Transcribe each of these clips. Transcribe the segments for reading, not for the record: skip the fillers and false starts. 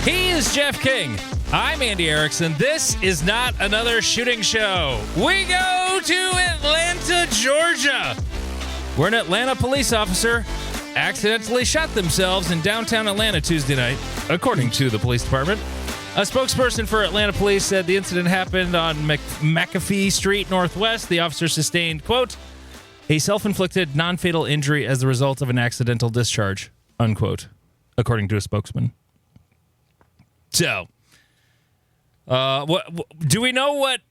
He is Jeff King. I'm Andy Erickson. This is not another shooting show. We go to Atlanta, Georgia, where an Atlanta police officer accidentally shot themselves in downtown Atlanta Tuesday night, according to the police department. A spokesperson for Atlanta police said the incident happened on McAfee Street Northwest. The officer sustained, quote, a self-inflicted non-fatal injury as the result of an accidental discharge, unquote, according to a spokesman. So, do we know what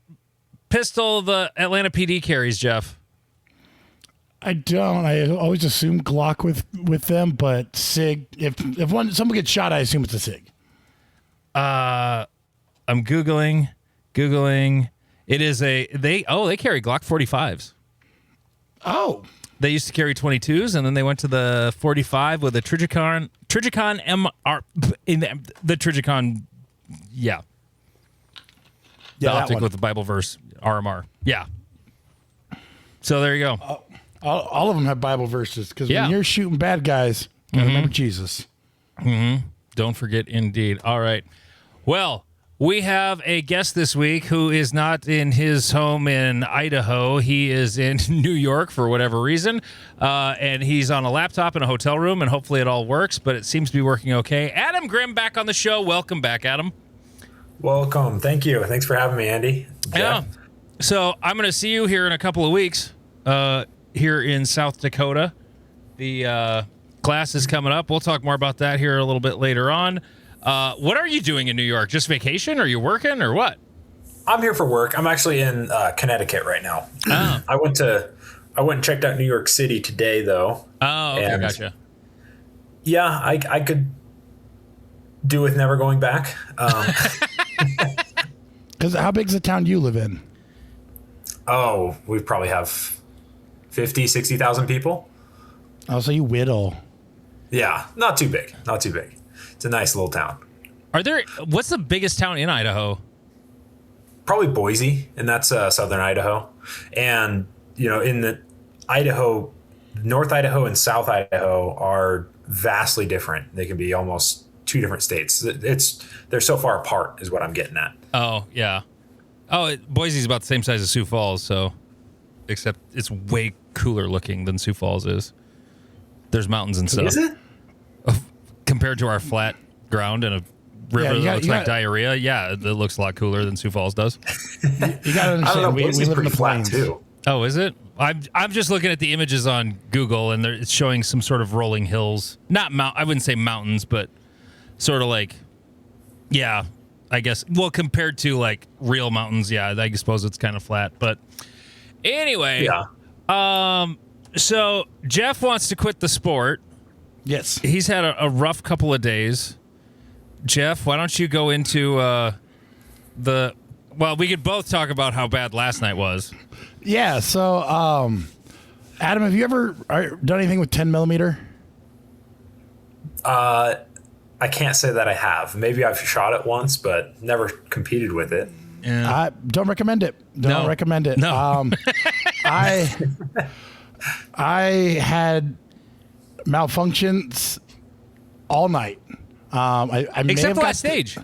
pistol the Atlanta PD carries, Jeff? I don't. I always assume Glock with them, but SIG. If someone gets shot, I assume it's a SIG. I'm googling. It is they carry Glock 45s. Oh. They used to carry 22s, and then they went to the 45 with a Trigicon MR. The Trigicon, yeah. The optic with the Bible verse, RMR. Yeah. So there you go. All of them have Bible verses, because when you're shooting bad guys, gotta remember Jesus. Mm-hmm. Don't forget, indeed. All right. Well, we have a guest this week who is not in his home in Idaho. He is in New York for whatever reason, and he's on a laptop in a hotel room, and hopefully it all works, but it seems to be working okay. Adam Grimm back on the show. Welcome back, Adam. Welcome. Thank you. Thanks for having me, Andy. Jeff. Yeah. So I'm going to see you here in a couple of weeks here in South Dakota. The class is coming up. We'll talk more about that here a little bit later on. What are you doing in New York? Just vacation? Are you working or what? I'm here for work. I'm actually in Connecticut right now. Oh. I went and checked out New York City today, though. Oh, okay, gotcha. Yeah, I could do with never going back. Because how big's the town you live in? Oh, we probably have 50, 60,000 people. Oh, so you whittle. Yeah, not too big. Not too big. It's a nice little town. What's the biggest town in Idaho? Probably Boise, and that's southern Idaho. And, in the Idaho, North Idaho and South Idaho are vastly different. They can be almost two different states. They're so far apart is what I'm getting at. Oh, yeah. Oh, Boise's about the same size as Sioux Falls, so except it's way cooler looking than Sioux Falls is. There's mountains and stuff. Is it? Compared to our flat ground and a river that looks like diarrhea, yeah, it looks a lot cooler than Sioux Falls does. You got to understand, we live in the plains too. Oh, is it? I'm just looking at the images on Google, and it's showing some sort of rolling hills. I wouldn't say mountains, but sort of like, yeah, I guess. Well, compared to like real mountains, yeah, I suppose it's kind of flat. But anyway, yeah. So Jeff wants to quit the sport. Yes. He's had a rough couple of days. Jeff, why don't you go into well, we could both talk about how bad last night was. Yeah, so, Adam, have you ever done anything with 10 millimeter? I can't say that I have. Maybe I've shot it once, but never competed with it. Yeah. I don't recommend it. Don't recommend it. No. I had malfunctions all night. I Except for last stage.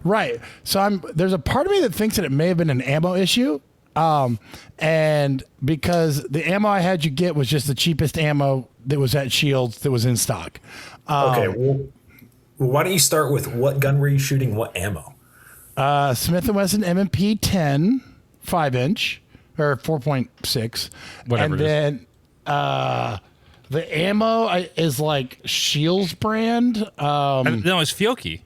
Right. So there's a part of me that thinks that it may have been an ammo issue. And because the ammo I had you get was just the cheapest ammo that was at Shields that was in stock. Okay. Well, why don't you start with what gun were you shooting? What ammo? Smith & Wesson M&P 10 5-inch or 4.6. Whatever. And then, the ammo is like Shields brand. No, it's Fiocchi.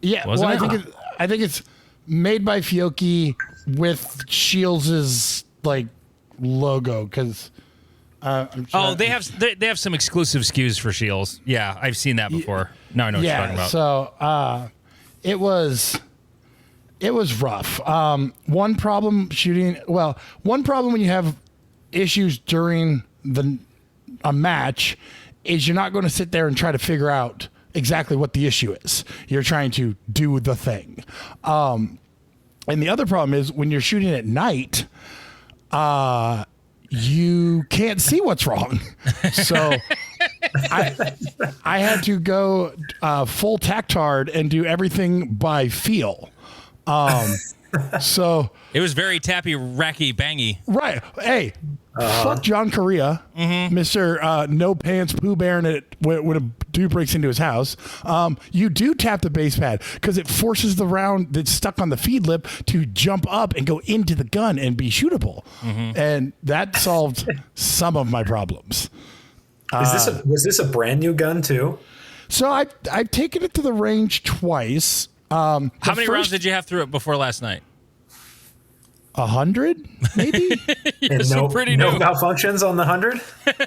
Yeah, Wasn't well, I think it's made by Fiocchi with Shields' like logo because. They have some exclusive SKUs for Shields. Yeah, I've seen that before. Now I know what you're talking about. So it was rough. One problem when you have issues during a match is you're not going to sit there and try to figure out exactly what the issue is. You're trying to do the thing. And the other problem is when you're shooting at night, you can't see what's wrong. So I had to go full tactard and do everything by feel. So it was very tappy, racky, bangy. right. Hey, fuck John Correa, Mr. No Pants Pooh Bear, and it when a dude breaks into his house. You do tap the base pad because it forces the round that's stuck on the feed lip to jump up and go into the gun and be shootable, and that solved some of my problems. Was this a brand new gun too? So I've taken it to the range twice. How many rounds did you have through it before last night? 100, maybe. And so no pretty new. malfunctions on the 100.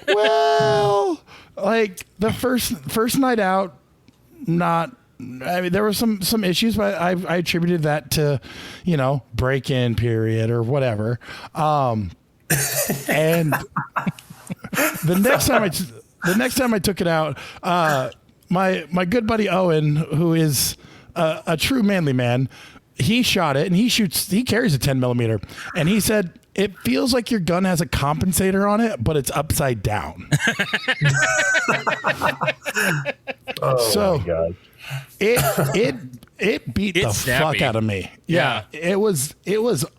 Well, like the first night out, not. I mean, there were some issues, but I attributed that to, break-in period or whatever. And the next time I took it out, my good buddy Owen, who is a true manly man, he shot it and he carries a 10 millimeter, and he said it feels like your gun has a compensator on it, but it's upside down. Oh my God. It beat the fuck out of me. Yeah. It was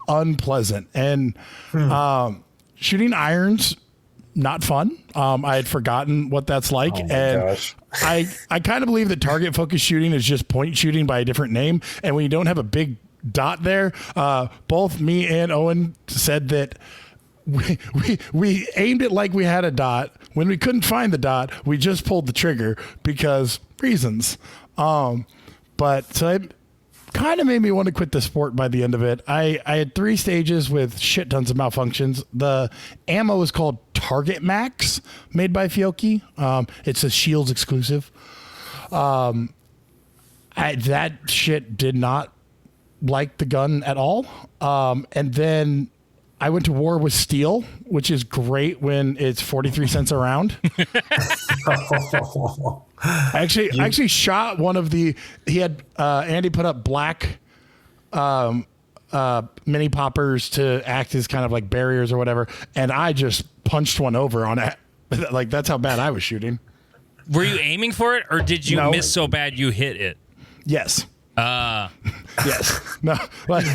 unpleasant, and shooting irons, not fun. I had forgotten what that's like. Gosh. I kind of believe that target focus shooting is just point shooting by a different name. And when you don't have a big dot there, both me and Owen said that we aimed it like we had a dot. When we couldn't find the dot, we just pulled the trigger because reasons. But so it kind of made me want to quit the sport by the end of it. I had 3 stages with shit tons of malfunctions. The ammo was called Target Max, made by Fiocchi. It's a Shields exclusive. That shit did not like the gun at all. And then I went to war with steel, which is great when it's 43 cents a round. I actually shot one of he had Andy put up black mini poppers to act as kind of like barriers or whatever, and I just punched one over on it. Like, that's how bad I was shooting. Were you aiming for it, or did you miss so bad you hit it? Yes. Yes. No, like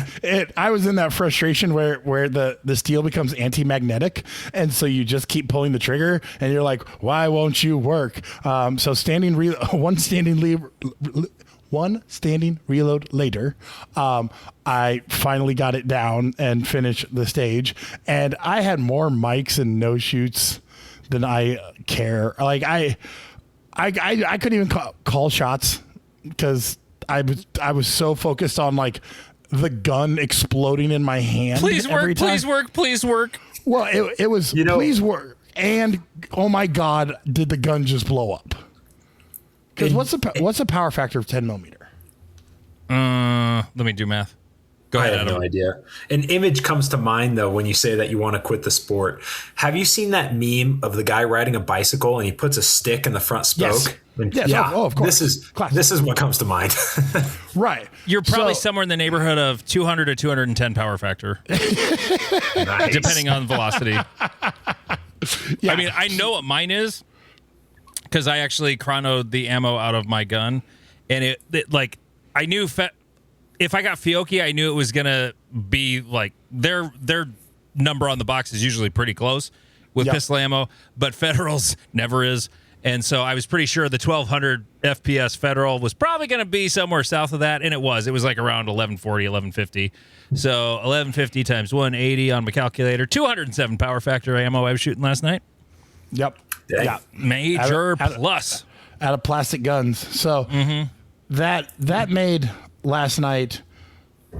I was in that frustration where the steel becomes anti-magnetic, and so you just keep pulling the trigger, and you're like, why won't you work? So one standing reload later, I finally got it down and finished the stage, and I had more mics and no shoots than I care. Like I couldn't even call shots because I was so focused on like the gun exploding in my hand. Please work, every time. please work, please work. Well, it was please work, and oh my God, did the gun just blow up? Because what's the power factor of 10 millimeter? Let me do math. Go ahead, I have Adam. no idea. An image comes to mind, though, when you say that you want to quit the sport. Have you seen that meme of the guy riding a bicycle and he puts a stick in the front spoke? Yes. Yeah. Oh, of course. This is what comes to mind. Right. You're probably somewhere in the neighborhood of 200 to 210 power factor, Nice. depending on velocity. Yeah. I mean, I know what mine is because I actually chronoed the ammo out of my gun, and it like I knew if I got Fiocchi, I knew it was gonna be like their number on the box is usually pretty close with pistol ammo, but Federal's never is. And so I was pretty sure the 1200 FPS Federal was probably going to be somewhere south of that, and it was. It was like around 1140, 1150. So 1150 times 180 on my calculator, 207 power factor ammo I was shooting last night. Yep. Dang. Yeah. Major plus. Out of plastic guns. So that made last night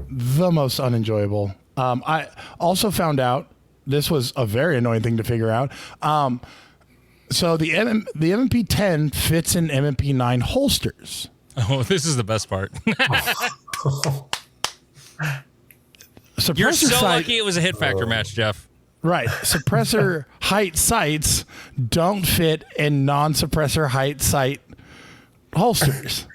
the most unenjoyable. I also found out, this was a very annoying thing to figure out. So the MMP-10 fits in MMP-9 holsters. Oh, this is the best part. You're so lucky it was a hit factor match, Jeff. Right. Suppressor height sights don't fit in non-suppressor height sight holsters.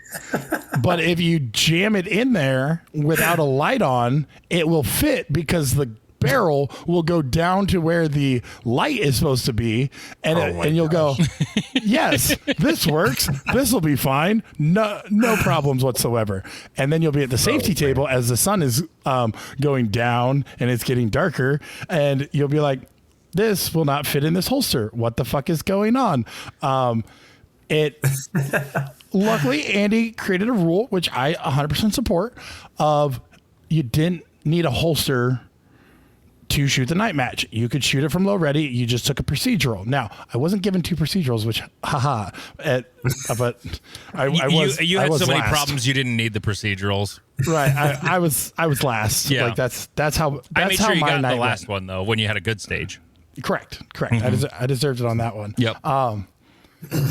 But if you jam it in there without a light on, it will fit because barrel will go down to where the light is supposed to be, and you'll go, yes, this works. This will be fine. No problems whatsoever. And then you'll be at the safety table as the sun is going down and it's getting darker, and you'll be like, this will not fit in this holster. What the fuck is going on? Luckily, Andy created a rule, which I 100% support, of you didn't need a holster to shoot the night match. You could shoot it from low ready. You just took a procedural. Now, I wasn't given 2 procedurals, which, but I was. You had was so many last. problems you didn't need the procedurals. Right. I was last. Yeah. Like that's how. That's I made how sure you my got night the last went. one though when you had a good stage. Correct. I deserved it on that one. Yep.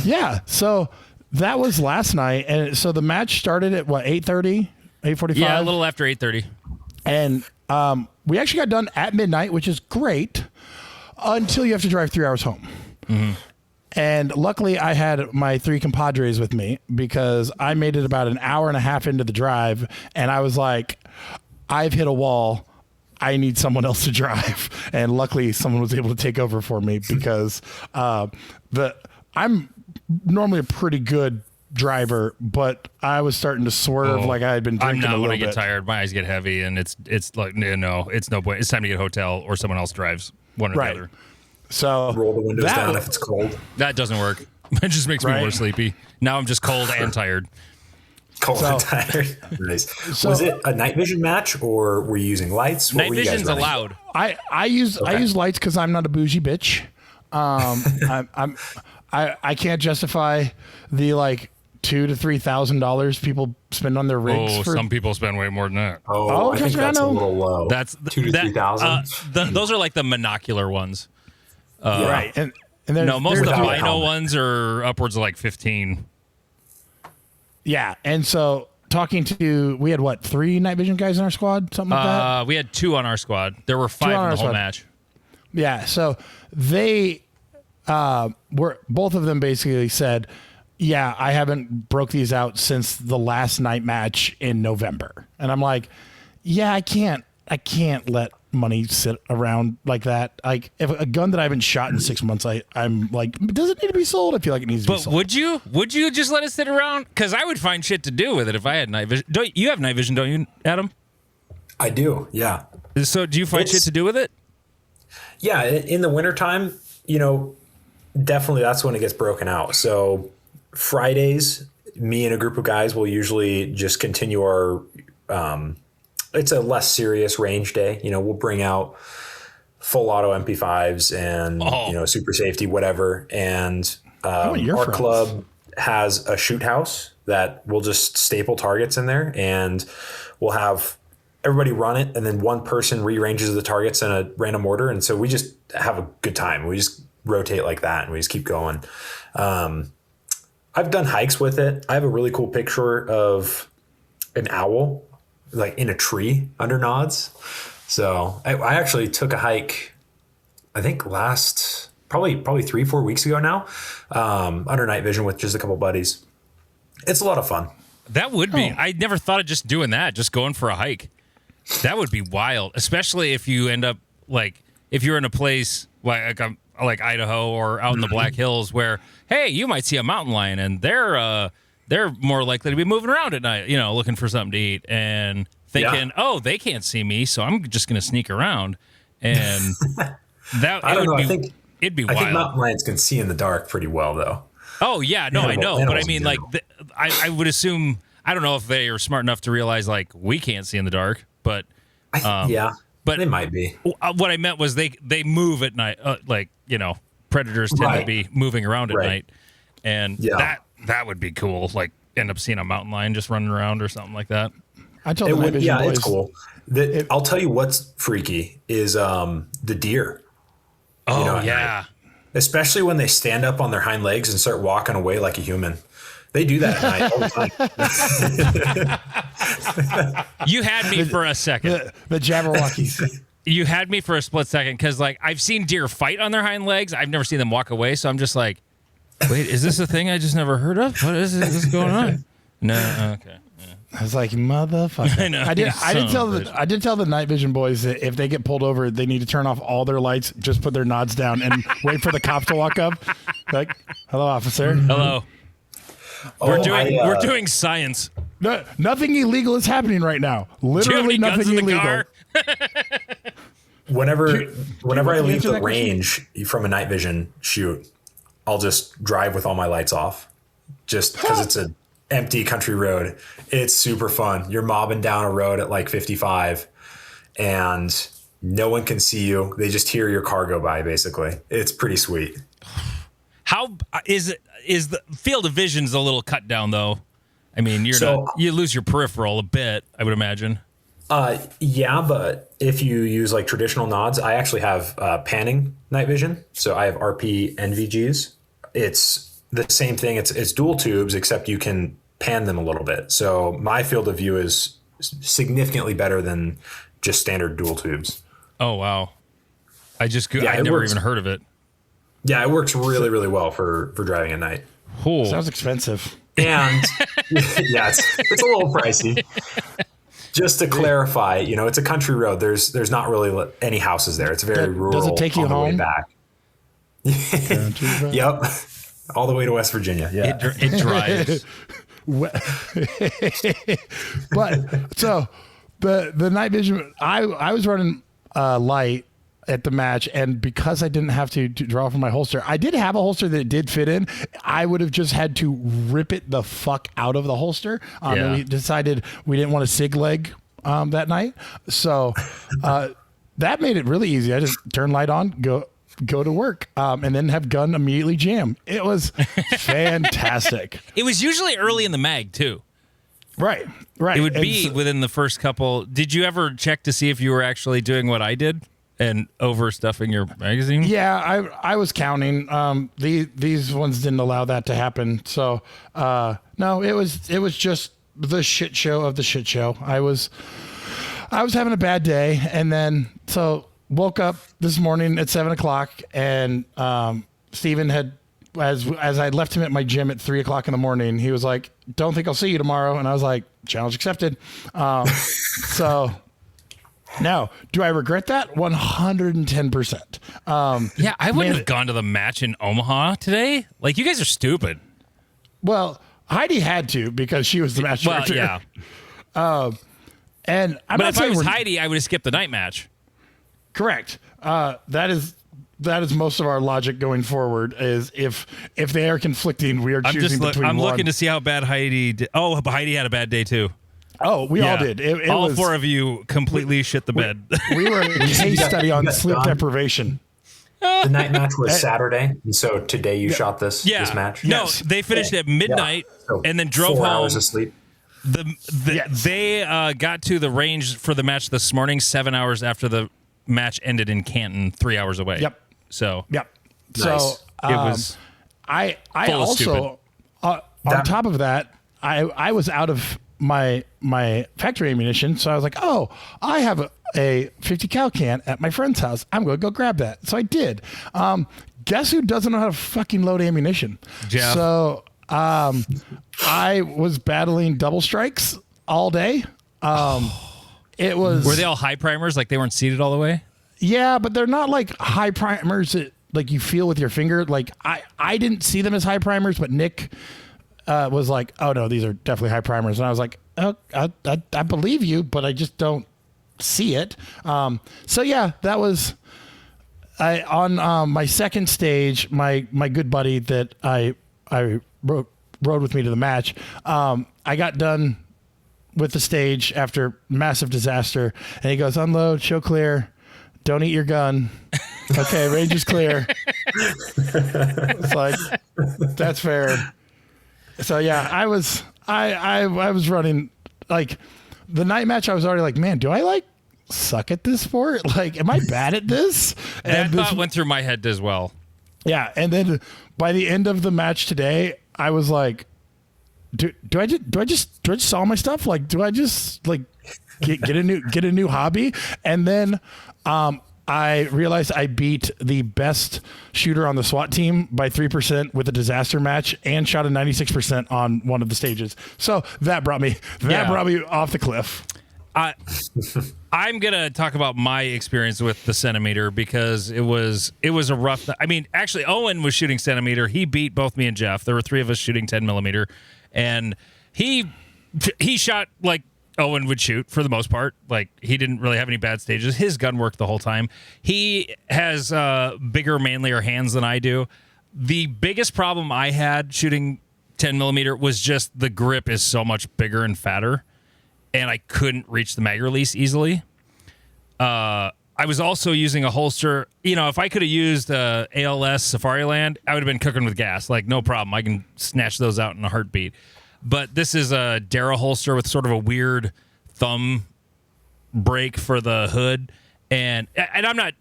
Yeah. So that was last night, and so the match started at what, 8:30, 8:45. Yeah, a little after 8:30. And we actually got done at midnight, which is great, until you have to drive 3 hours home. Mm-hmm. And luckily, I had my 3 compadres with me because I made it about an hour and a half into the drive, and I was like, I've hit a wall. I need someone else to drive. And luckily, someone was able to take over for me because I'm normally a pretty good driver, but I was starting to swerve like I had been drinking I'm a not little when I get bit. tired. My eyes get heavy, and it's like no, it's no point. It's time to get a hotel or someone else drives. One or Right. the other. So Roll the windows down if it's cold. That doesn't work. It just makes me Right. more sleepy. Now I'm just cold and tired. Cold and tired. Nice. Was it a night vision match, or were you using lights? What Night were you guys vision's running? allowed. I use lights because I'm not a bougie bitch. I can't justify the like $2,000 to $3,000 people spend on their rigs. Oh, some people spend way more than that. Oh, I think trust me, I that's a know. little low. That's 2,000 to 3,000. Those are like the monocular ones. Right, and there's, No, most of the without a Bino helmet. ones are upwards of like 15. yeah, and so we had what, 3 night vision guys in our squad, something like that. We had 2 on our squad. There were 5 on in our the whole squad. match. Yeah, so they were, both of them basically said, yeah, I haven't broke these out since the last night match in November. And I'm like, yeah, I can't let money sit around like that. Like, if a gun that I haven't shot in 6 months, I'm like, does it need to be sold? I feel like it needs to be But sold. would you just let it sit around? Because I would find shit to do with it if I had night vision. Don't you have night vision? Don't you, Adam? I do, yeah. So do you find It's- shit to do with it? Yeah, in the wintertime, definitely that's when it gets broken out. So Fridays, me and a group of guys will usually just continue our it's a less serious range day. We'll bring out full auto MP5s and super safety, whatever. And want your our friends? club has a shoot house that we'll just staple targets in there, and we'll have everybody run it, and then one person rearranges the targets in a random order. And so we just have a good time. We just rotate like that, and we just keep going. I've done hikes with it. I have a really cool picture of an owl like in a tree under nods. So I actually took a hike, I think probably 3-4 weeks ago now, under night vision with just a couple buddies. It's a lot of fun. That would be. I never thought of just doing that, just going for a hike. That would be wild, especially if you end up if you're in a place like Idaho or out in the Black Hills where, hey, you might see a mountain lion and they're more likely to be moving around at night, looking for something to eat and thinking, oh, they can't see me, so I'm just going to sneak around. And that I don't know. it'd be I think wild. mountain lions can see in the dark pretty well, though. Oh yeah, no, I know, but I animals mean, in like, general. I would assume. I don't know if they are smart enough to realize like we can't see in the dark, but Yeah, but they might be. what I meant was they move at night, predators tend to Right. be moving around at Right. night, and Yeah. that would be cool. Like end up seeing a mountain lion just running around or something like that. I told the night vision boys, It's cool. I'll tell you what's freaky is the deer. Oh at yeah. Especially when they stand up on their hind legs and start walking away like a human. They do that at night all the time. You had me for a second. the Jabberwockies. You had me for a split second because like I've seen deer fight on their hind legs. I've never seen them walk away. So I'm just like, wait, is this a thing I just never heard of? What is this going on? No, okay. I was like, motherfucker. I know. I did tell the night vision boys that if they get pulled over, they need to turn off all their lights, just put their nods down, and wait for the cops to walk up. Like, hello, officer. Hello. We're doing science. No, nothing illegal is happening right now. Literally nothing illegal. Whenever I leave answer the that range from a night vision shoot, I'll just drive with all my lights off, just because it's an empty country road. It's super fun. You're mobbing down a road at like 55 and no one can see you. They just hear your car go by, basically. It's pretty sweet. How is the field of vision's a little cut down though? I mean, you lose your peripheral a bit, I would imagine. Yeah, but if you use like traditional nods, I actually have panning night vision. So I have RP NVGs. It's the same thing. It's dual tubes, except you can pan them a little bit. So my field of view is significantly better than just standard dual tubes. Oh, wow. I never even heard of it. Yeah, it works really, really well for driving at night. Cool. Sounds expensive. And yeah, it's a little pricey. Just to clarify, it's a country road. There's not really any houses there. It's very rural. Does it take you home? Back. Yep. All the way to West Virginia. Yeah. It drives. But so the night vision, I was running light at the match, and because I didn't have to draw from my holster, I did have a holster that did fit in. I would have just had to rip it the fuck out of the holster. And we decided we didn't want a SIG leg that night, so that made it really easy. I just turn light on, go to work, and then have gun immediately jam. It was fantastic. It was usually early in the mag too. Right. It would be within the first couple. Did you ever check to see if you were actually doing what I did and overstuffing your magazine? Yeah, I was counting. These ones didn't allow that to happen. So no, it was just the shit show of the shit show. I was having a bad day, and then so woke up this morning at 7:00, and Steven had, as I left him at my gym at 3:00 in the morning, he was like, "Don't think I'll see you tomorrow," and I was like, "Challenge accepted." So. Now, do I regret that? 110%. Yeah, I wouldn't have gone to the match in Omaha today. Like, you guys are stupid. Well, Heidi had to because she was the match director. Yeah. And but if I was Heidi, I would have skipped the night match. Correct. That is most of our logic going forward. Is if they are conflicting, we are choosing between one. I'm looking to see how bad Heidi did. Oh, Heidi had a bad day too. Oh, we all did. It all was, four of you completely shit the bed. We were a case study on sleep deprivation. The night match was Saturday, and so today you shot this match? No, they finished at midnight and then drove 4 home. 4 hours of sleep. They got to the range for the match this morning 7 hours after the match ended in Canton, 3 hours away. Yep. So nice. So it was. I also on top of that, I was out of my factory ammunition, so I was like, oh, I have a 50 cal can at my friend's house. I'm going to go grab that. So I did. Guess who doesn't know how to fucking load ammunition? Jeff. So I was battling double strikes all day. It was. Were they all high primers? Like they weren't seated all the way? Yeah, but they're not like high primers that like you feel with your finger. Like I didn't see them as high primers, but Nick was like, oh no, these are definitely high primers. And I was like, oh, I believe you, but I just don't see it. So yeah, that was on my second stage, my good buddy that I rode with me to the match. I got done with the stage after massive disaster, and he goes, unload, show clear, don't eat your gun. Okay, range is clear. It's like, that's fair. So yeah, I was running like the night match. I was already like, man, do I like suck at this sport? Like, am I bad at this? And that thought went through my head as well. Yeah, and then by the end of the match today, I was like, do I just sell my stuff? Like, do I just like get a new hobby? And then I realized I beat the best shooter on the SWAT team by 3% with a disaster match and shot a 96% on one of the stages. So that brought me off the cliff. I'm gonna talk about my experience with the centimeter because it was a rough. I mean, actually, Owen was shooting centimeter. He beat both me and Jeff. There were 3 of us shooting 10 millimeter, and he shot like Owen would shoot for the most part. Like, he didn't really have any bad stages. His gun worked the whole time. He has bigger, manlier hands than I do. The biggest problem I had shooting 10 millimeter was just the grip is so much bigger and fatter, and I couldn't reach the mag release easily. I was also using a holster. You know, if I could have used ALS Safariland, I would have been cooking with gas. Like, no problem. I can snatch those out in a heartbeat. But this is a Dara holster with sort of a weird thumb break for the hood. And I'm not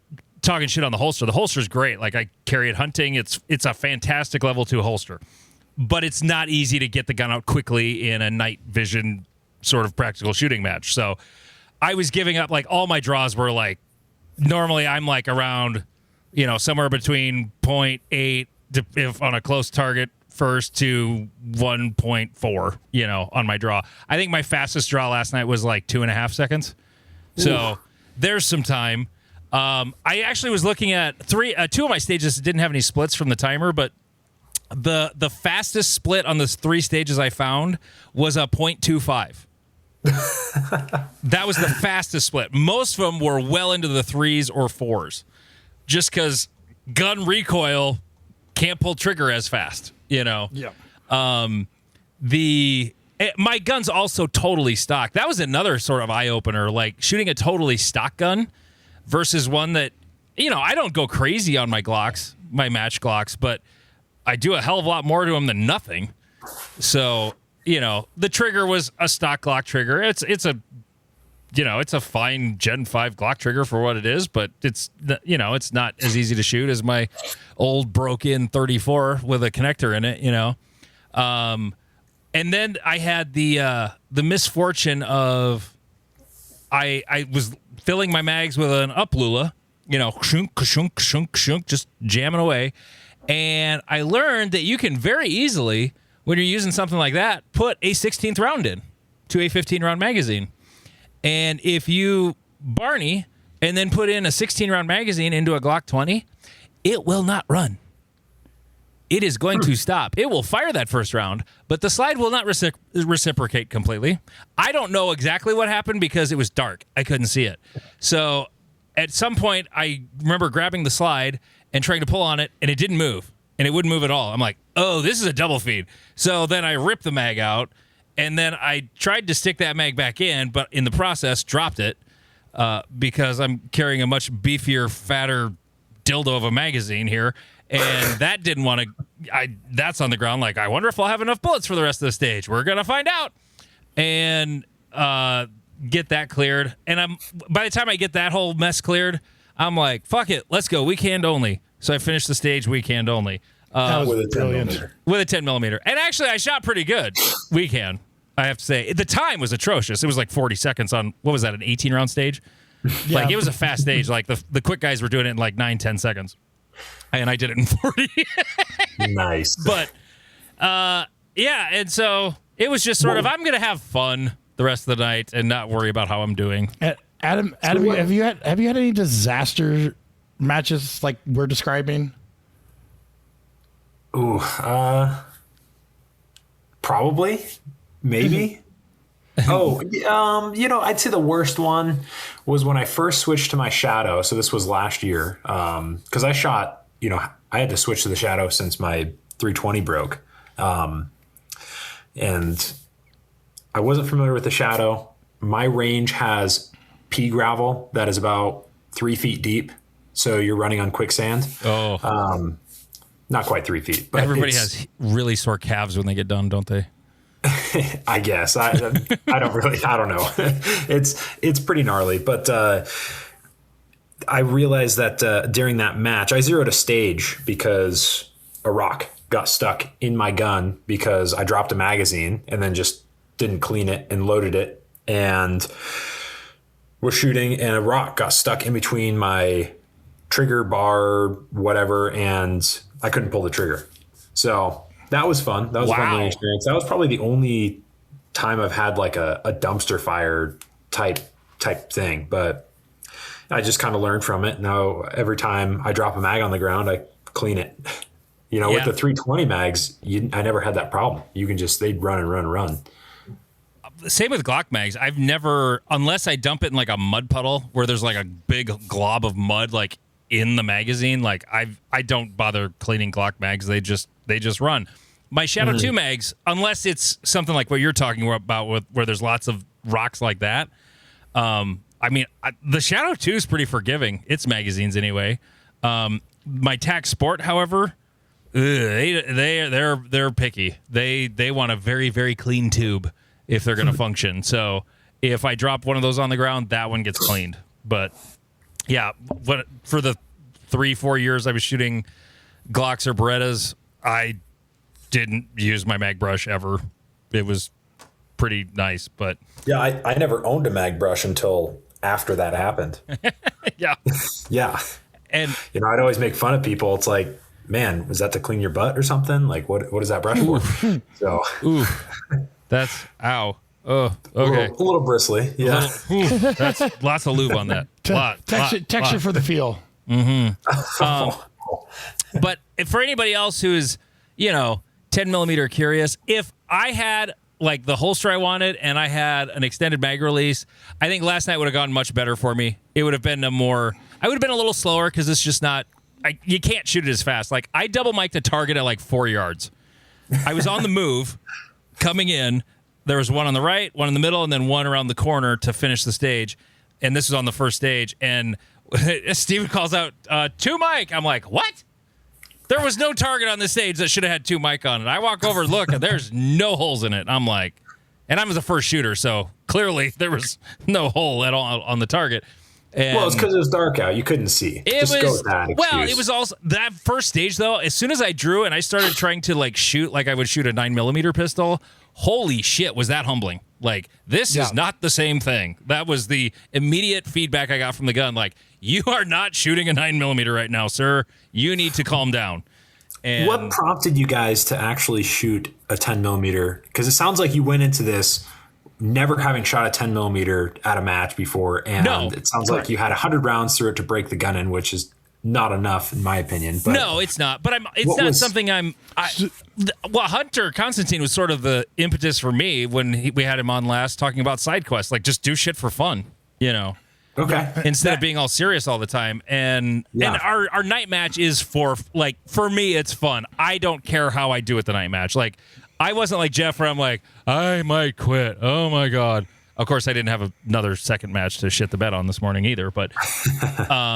talking shit on the holster. The holster's great. Like, I carry it hunting. It's a fantastic level 2 holster. But it's not easy to get the gun out quickly in a night vision sort of practical shooting match. So I was giving up. Like, all my draws were like, normally I'm like around, you know, somewhere between 0.8 if on a close target first to 1.4, you know, on my draw. I think my fastest draw last night was like 2.5 seconds. So there's some time. I actually was looking at 2 of my stages that didn't have any splits from the timer, but the fastest split on the 3 stages I found was a 0.25. That was the fastest split. Most of them were well into the 3s or 4s, just because gun recoil can't pull trigger as fast, you know. Yeah. My gun's also totally stock. That was another sort of eye opener, like shooting a totally stock gun versus one that, you know, I don't go crazy on my Glocks, my match Glocks, but I do a hell of a lot more to them than nothing. So, you know, the trigger was a stock Glock trigger. It's a fine Gen 5 Glock trigger for what it is, but it's, you know, it's not as easy to shoot as my old broke-in 34 with a connector in it, you know. And then I had the misfortune of I was filling my mags with an up lula, you know, shunk, shunk, shunk, shunk, just jamming away. And I learned that you can very easily, when you're using something like that, put a 16th round in to a 15-round magazine. And if you Barney and then put in a 16-round magazine into a Glock 20, it will not run. It is going to stop. It will fire that first round, but the slide will not reciprocate completely. I don't know exactly what happened because it was dark. I couldn't see it. So at some point, I remember grabbing the slide and trying to pull on it, and it didn't move, and it wouldn't move at all. I'm like, oh, this is a double feed. So then I ripped the mag out, and then I tried to stick that mag back in, but in the process, dropped it because I'm carrying a much beefier, fatter dildo of a magazine here, and that didn't want to. That's on the ground. Like, I wonder if I'll have enough bullets for the rest of the stage. We're gonna find out, and get that cleared. And by the time I get that whole mess cleared, I'm like, fuck it, let's go weekend only. So I finished the stage weekend only. With a 10 millimeter. With a 10 millimeter. And actually, I shot pretty good weekend, I have to say. The time was atrocious. It was like 40 seconds on, what was that, an 18-round stage? Yeah. Like, it was a fast stage. Like, the quick guys were doing it in like 9-10 seconds. And I did it in 40. Nice. But, yeah, and so it was just sort of, I'm going to have fun the rest of the night and not worry about how I'm doing. Adam, have you had any disaster matches like we're describing? Ooh, probably, maybe. You know, I'd say the worst one was when I first switched to my Shadow. So this was last year, because I shot. You know, I had to switch to the Shadow since my 320 broke, and I wasn't familiar with the Shadow. My range has pea gravel that is about 3 feet deep. So you're running on quicksand. Oh, not quite 3 feet. But everybody has really sore calves when they get done, don't they? I guess I don't know. It's pretty gnarly, but I realized that during that match, I zeroed a stage because a rock got stuck in my gun because I dropped a magazine and then just didn't clean it and loaded it, and was shooting, and a rock got stuck in between my trigger bar, whatever, and I couldn't pull the trigger. So that was fun. That was a fun learning experience. That was probably the only time I've had like a dumpster fire type thing, but I just kind of learned from it. Now every time I drop a mag on the ground, I clean it. With the 320 mags, I never had that problem. You can just, they'd run and run and run. Same with Glock mags. I've never, unless I dump it in like a mud puddle where there's like a big glob of mud like in the magazine, like I don't bother cleaning Glock mags. They just run. My Shadow 2 mags, unless it's something like what you're talking about where there's lots of rocks like that. The Shadow 2 is pretty forgiving. It's magazines anyway. My TAC Sport, however, they're picky. They want a very, very clean tube if they're going to function. So if I drop one of those on the ground, that one gets cleaned. But yeah, for the 3-4 years I was shooting Glocks or Berettas, I didn't use my mag brush ever. It was pretty nice, but yeah, I never owned a mag brush until after that happened. Yeah. Yeah. And I'd always make fun of people. It's like, man, was that to clean your butt or something? Like, what is that brush for? So, that's ow. Oh, okay. A little bristly. Yeah. That's lots of lube on that. Texture for the feel. But for anybody else who is, 10 millimeter curious, if I had like the holster I wanted and I had an extended mag release, I think last night would have gone much better for me. It would have been I would have been a little slower because it's just not, you can't shoot it as fast. Like I double mic'd a target at like 4 yards. I was on the move coming in. There was one on the right, one in the middle, and then one around the corner to finish the stage. And this was on the first stage. And Steven calls out, 2 mic. I'm like, what? There was no target on the stage that should have had 2 mic on it. I walk over and look, and there's no holes in it. I'm like, and I was the first shooter, so clearly there was no hole at all on the target. And well, it's because it was dark out. You couldn't see. It was also that first stage, though, as soon as I drew and I started trying to like shoot like I would shoot a 9mm pistol, holy shit, was that humbling. Like, this is not the same thing. That was the immediate feedback I got from the gun. Like, you are not shooting a 9mm right now, sir. You need to calm down. And what prompted you guys to actually shoot a 10mm? Because it sounds like you went into this never having shot a 10mm at a match before, and it sounds like you had 100 rounds through it to break the gun in, which is not enough in my opinion. But no, it's not. But Hunter Constantine was sort of the impetus for me when we had him on last, talking about side quests, like just do shit for fun, Okay. Instead of being all serious all the time. And our night match is for me, it's fun. I don't care how I do at the night match. Like, I wasn't like Jeff where I'm like, I might quit. Oh my God. Of course, I didn't have another second match to shit the bed on this morning either. But,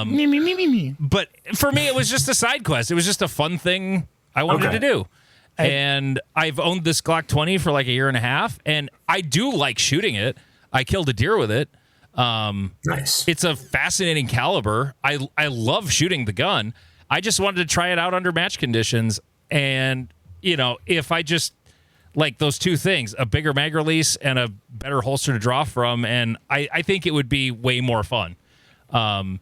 Me. But for me, it was just a side quest. It was just a fun thing I wanted to do. And I've owned this Glock 20 for like a year and a half, and I do like shooting it. I killed a deer with it. Nice. It's a fascinating caliber. I love shooting the gun. I just wanted to try it out under match conditions. And, if I just like those two things, a bigger mag release and a better holster to draw from, and I think it would be way more fun. Mine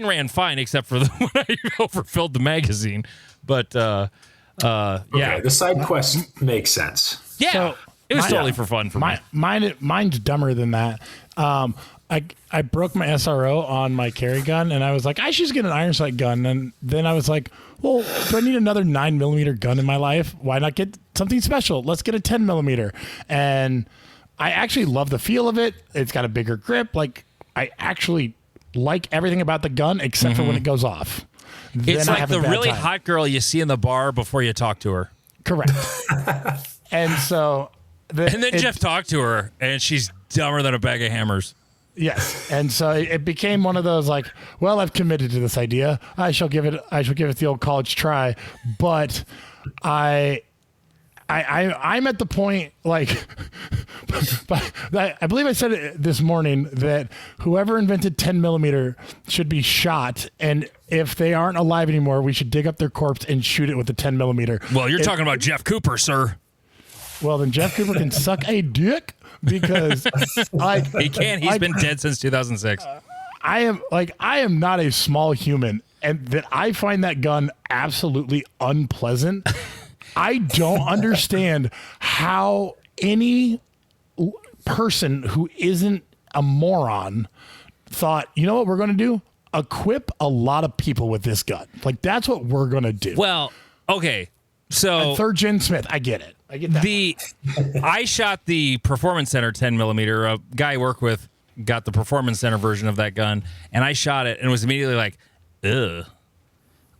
ran fine, except for when I overfilled the magazine. But, okay, the side quest makes sense. Yeah. So, it was totally for fun for me. Mine's dumber than that. I broke my SRO on my carry gun, and I was like, I should just get an iron sight gun. And then I was like, well, do I need another 9mm gun in my life? Why not get something special? Let's get a 10mm. And I actually love the feel of it. It's got a bigger grip. Like, I actually like everything about the gun except for when it goes off. It's like the really hot girl you see in the bar before you talk to her. Correct. And so... And then Jeff talked to her, and she's dumber than a bag of hammers. Yes, and so it became one of those like, well, I've committed to this idea. I shall give it the old college try. But I'm at the point like, I believe I said it this morning that whoever invented 10mm should be shot, and if they aren't alive anymore, we should dig up their corpse and shoot it with the 10mm. Well, you're talking about Jeff Cooper, sir. Well, then Jeff Cooper can suck a dick because he can. He's been dead since 2006. I am not a small human, and that I find that gun absolutely unpleasant. I don't understand how any person who isn't a moron thought, you know what we're going to do? Equip a lot of people with this gun. Like, that's what we're going to do. Well, okay. So a 3rd Gen Smith, I get it. I get that. I shot the Performance Center 10 millimeter. A guy I work with got the Performance Center version of that gun, and I shot it and was immediately like, ugh.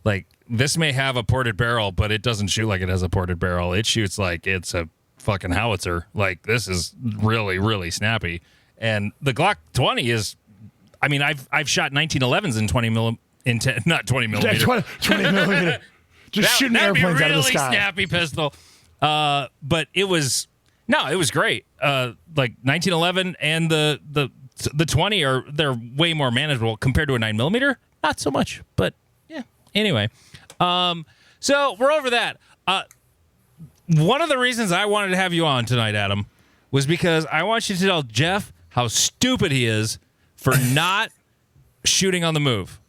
Like, this may have a ported barrel, but it doesn't shoot like it has a ported barrel. It shoots like it's a fucking howitzer. Like, this is really, really snappy. And the Glock 20 is, I mean, I've shot 1911s in 20 not 20 millimeter. 20 millimeter. Just shooting airplanes out of the sky. Really snappy pistol. But it was great. Like 1911 and the 20 they're way more manageable compared to a 9 millimeter. Not so much, but yeah. Anyway, so we're over that. One of the reasons I wanted to have you on tonight, Adam, was because I want you to tell Jeff how stupid he is for not shooting on the move.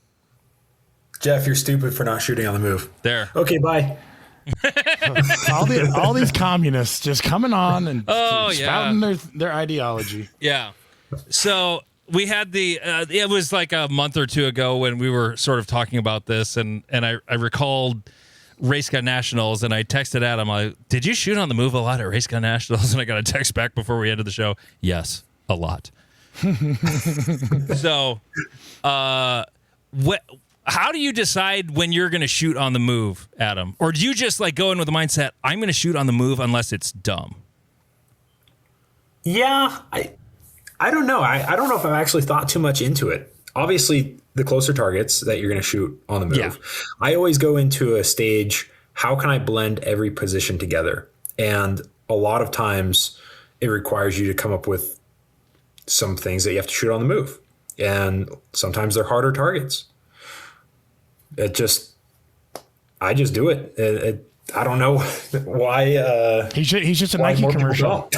Jeff, you're stupid for not shooting on the move. There. Okay, bye. all these communists just coming on and spouting their ideology. Yeah. So we had it was like a month or two ago when we were sort of talking about this, and I recalled Race Gun Nationals, and I texted Adam, did you shoot on the move a lot at Race Gun Nationals? And I got a text back before we ended the show. Yes, a lot. So, how do you decide when you're going to shoot on the move, Adam? Or do you just like go in with the mindset, I'm going to shoot on the move unless it's dumb? Yeah, I don't know. I don't know if I've actually thought too much into it. Obviously, the closer targets that you're going to shoot on the move. Yeah. I always go into a stage, how can I blend every position together? And a lot of times it requires you to come up with some things that you have to shoot on the move. And sometimes they're harder targets. I just do it. I don't know why. He's just a Nike commercial.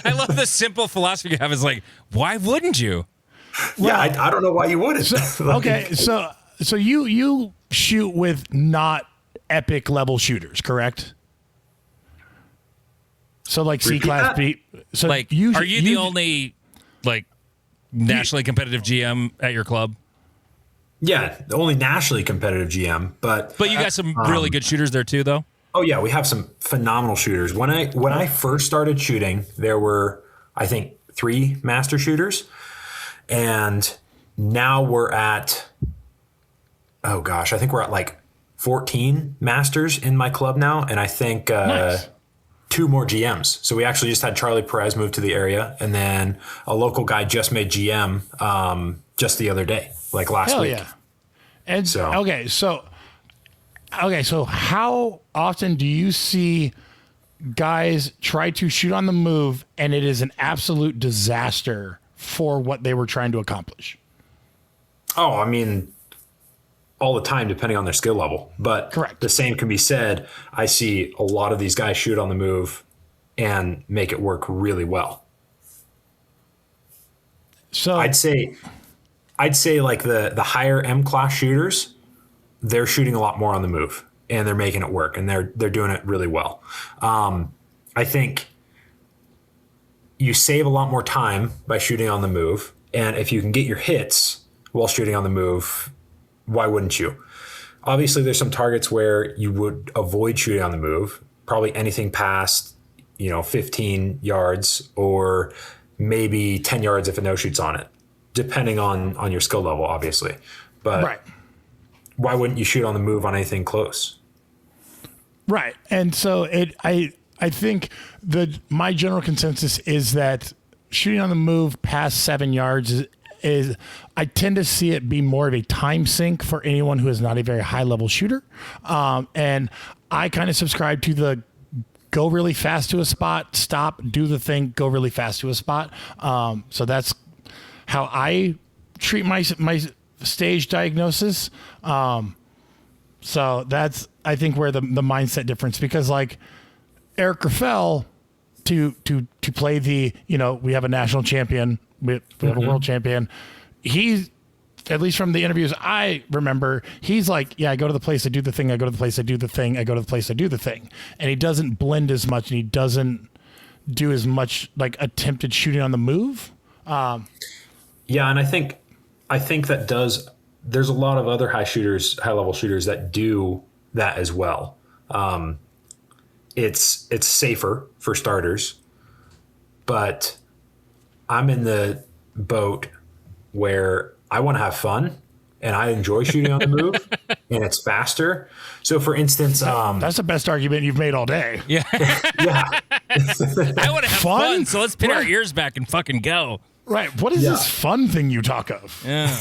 I love the simple philosophy you have. Is like, why wouldn't you? Well, yeah, I don't know why you wouldn't. So you shoot with not epic level shooters, correct? So like C-Class B. So like, are you the only like nationally competitive GM at your club? Yeah, the only nationally competitive GM, but you got some really good shooters there too, though. Oh yeah, we have some phenomenal shooters. When I first started shooting, there were, I think, 3 master shooters, and now we're at, oh gosh, I think we're at like 14 masters in my club now, and I think nice. 2 more GMs. So we actually just had Charlie Perez move to the area, and then a local guy just made GM just the other day, like last week. Yeah. And so how often do you see guys try to shoot on the move and it is an absolute disaster for what they were trying to accomplish? Oh, I mean, all the time, depending on their skill level. But correct. The same can be said. I see a lot of these guys shoot on the move and make it work really well. So I'd say like the higher M class shooters, they're shooting a lot more on the move and they're making it work and they're doing it really well. I think you save a lot more time by shooting on the move. And if you can get your hits while shooting on the move, why wouldn't you? Obviously, there's some targets where you would avoid shooting on the move, probably anything past, 15 yards or maybe 10 yards if a no shoot's on it, depending on your skill level, obviously. But right. Why wouldn't you shoot on the move on anything close? Right. And so I think my general consensus is that shooting on the move past 7 yards is I tend to see it be more of a time sink for anyone who is not a very high level shooter. And I kind of subscribe to the go really fast to a spot, stop, do the thing, go really fast to a spot. So that's how I treat my stage diagnosis. So that's, I think, where the mindset difference, because like Eric Graffel to play the, we have a national champion We have a world champion. He's, at least from the interviews I remember, he's like, yeah, I go to the place, I do the thing, I go to the place, I do the thing, I go to the place, I do the thing. And he doesn't blend as much, and he doesn't do as much like attempted shooting on the move. Yeah, and I think that there's a lot of other high level shooters that do that as well. It's safer for starters, but I'm in the boat where I want to have fun and I enjoy shooting on the move and it's faster. So for instance, that's the best argument you've made all day. Yeah. yeah, I want to have fun, so let's pin our ears back and fucking go. Right. What is this fun thing you talk of? Yeah.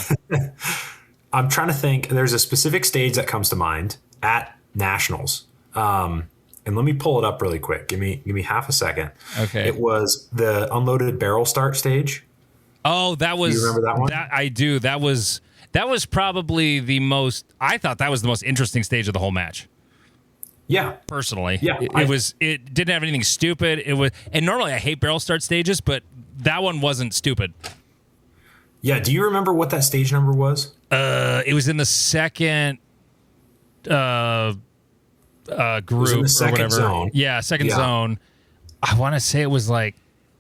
I'm trying to think. There's a specific stage that comes to mind at Nationals. And let me pull it up really quick. Give me half a second. Okay. It was the unloaded barrel start stage. Oh, that was. Do you remember that one? I do. That was probably the most. I thought that was the most interesting stage of the whole match. Yeah. Personally. Yeah. It didn't have anything stupid. It was, and normally I hate barrel start stages, but that one wasn't stupid. Yeah. Do you remember what that stage number was? It was in the second group in the second or whatever. zone. Yeah, second zone. I want to say it was like,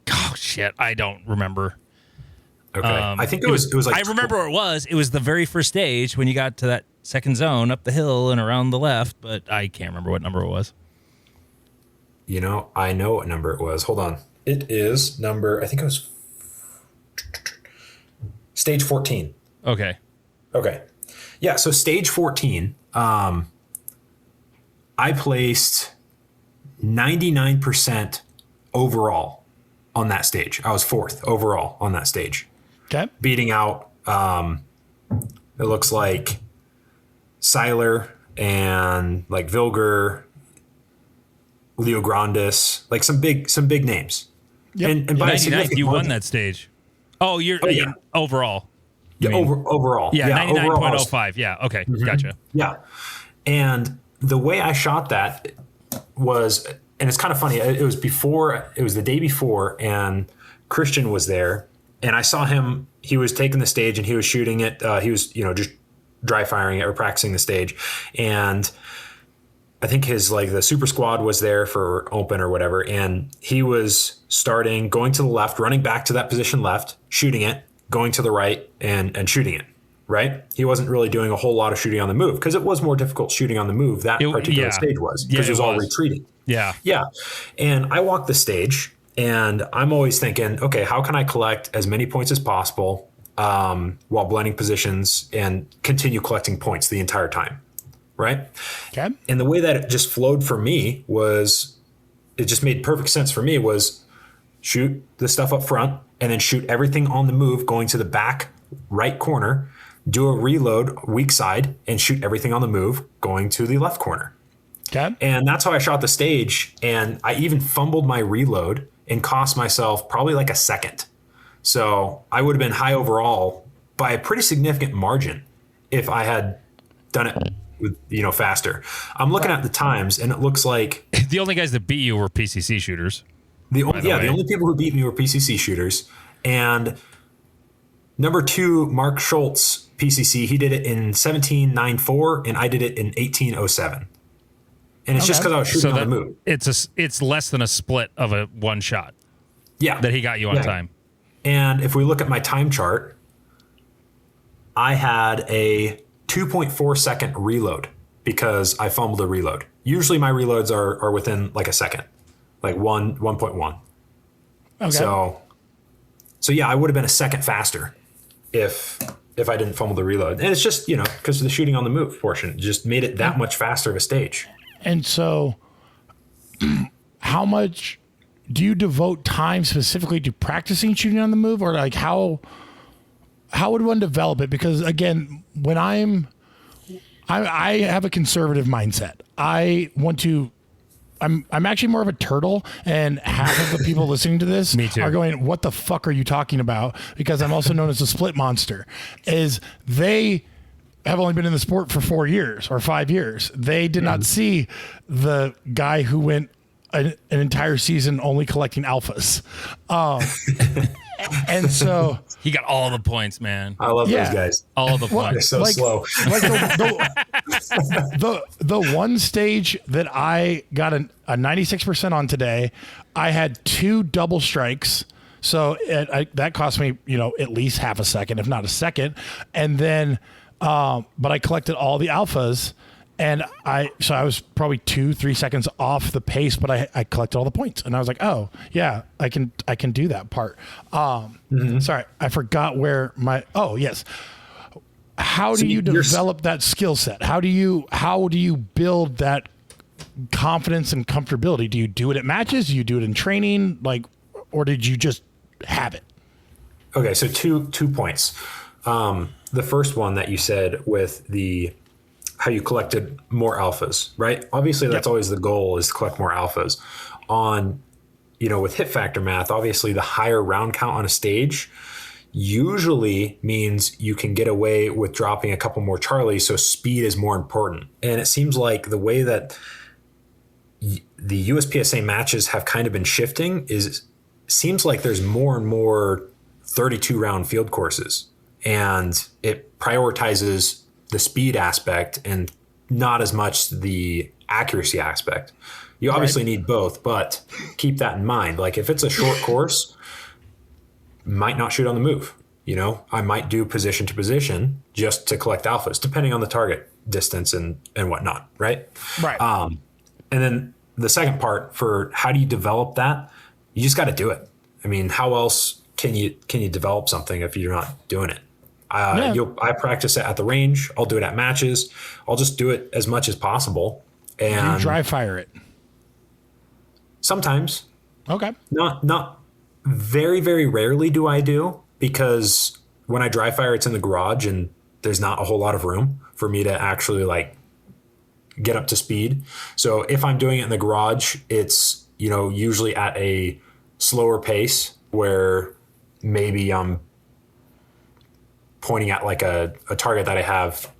oh shit, I don't remember. Okay, I think it was like. I remember what it was. It was the very first stage when you got to that second zone up the hill and around the left, but I can't remember what number it was. You know, I know what number it was. Hold on. It is number. I think it was stage 14. Okay. Yeah. So stage 14. I placed 99% overall on that stage. I was 4th overall on that stage. Okay. Beating out, it looks like Seiler and like Vilger, Leo Grandis, like some big names. Yep. And by 99, you won that stage. Oh, you're overall. Yeah, overall. Yeah, overall 99.05. Yeah, okay, Gotcha. Yeah. And the way I shot that was, and it's kind of funny, it was the day before, and Christian was there, and I saw him, he was taking the stage and he was shooting it. He was, just dry firing it or practicing the stage. And I think the super squad was there for open or whatever. And he was starting, going to the left, running back to that position left, shooting it, going to the right and shooting it. Right? He wasn't really doing a whole lot of shooting on the move because it was more difficult shooting on the move. That particular stage was because it was all retreating. Yeah. Yeah. And I walked the stage and I'm always thinking, okay, how can I collect as many points as possible while blending positions and continue collecting points the entire time. Right? Okay. And the way that it just flowed for me was, it just made perfect sense for me was shoot the stuff up front and then shoot everything on the move going to the back right corner, do a reload weak side and shoot everything on the move going to the left corner. Okay. And that's how I shot the stage. And I even fumbled my reload and cost myself probably like a second. So I would have been high overall by a pretty significant margin if I had done it with, faster. I'm looking at the times and it looks like the only guys that beat you were PCC shooters. The only people who beat me were PCC shooters. And number 2, Mark Schultz, PCC, he did it in 17.94 and I did it in 18.07. And it's just because I was shooting on the move. It's less than a split of a one shot. Yeah. That he got you on time. And if we look at my time chart, I had a 2.4 second reload because I fumbled a reload. Usually my reloads are within like a second, like 1.1. Okay. So yeah, I would have been a second faster if I didn't fumble the reload. And it's just, because of the shooting on the move portion, it just made it that much faster of a stage. And so how much do you devote time specifically to practicing shooting on the move, or like how would one develop it? Because again, when I have a conservative mindset. I'm actually more of a turtle, and half of the people listening to this are going, what the fuck are you talking about? Because I'm also known as a split monster. They have only been in the sport for 4 years or 5 years. They did not see the guy who went an entire season only collecting alphas. And so He got all the points, man. I love Yeah. those guys. All the They're points. so slow. Like the one stage that I got a 96% on today, I had 2 double strikes. So that cost me, at least half a second, if not a second. And then, but I collected all the alphas. And I was probably 2-3 seconds off the pace, but I collected all the points, and I was like, oh yeah, I can do that part. Sorry, I forgot where oh yes. How do you develop that skill set? How do you build that confidence and comfortability? Do you do it at matches? Do you do it in training? Or did you just have it? Okay, so two points. The first one that you said with how you collected more alphas, right? Obviously, that's always the goal, is to collect more alphas. With hit factor math, obviously the higher round count on a stage usually means you can get away with dropping a couple more Charlies, so speed is more important. And it seems like the way that the USPSA matches have kind of been shifting seems like there's more and more 32 round field courses, and it prioritizes the speed aspect and not as much the accuracy aspect. You obviously need both, but keep that in mind. Like if it's a short course, might not shoot on the move. I might do position to position just to collect alphas, depending on the target distance and whatnot. Right. Right. And then the second part, for how do you develop that? You just got to do it. I mean, how else can you develop something if you're not doing it? I practice it at the range. I'll do it at matches. I'll just do it as much as possible. And you dry fire it. Sometimes. Okay. Not very, very rarely do I do, because when I dry fire, it's in the garage and there's not a whole lot of room for me to actually get up to speed. So if I'm doing it in the garage, it's, usually at a slower pace where maybe I'm pointing at a target that I have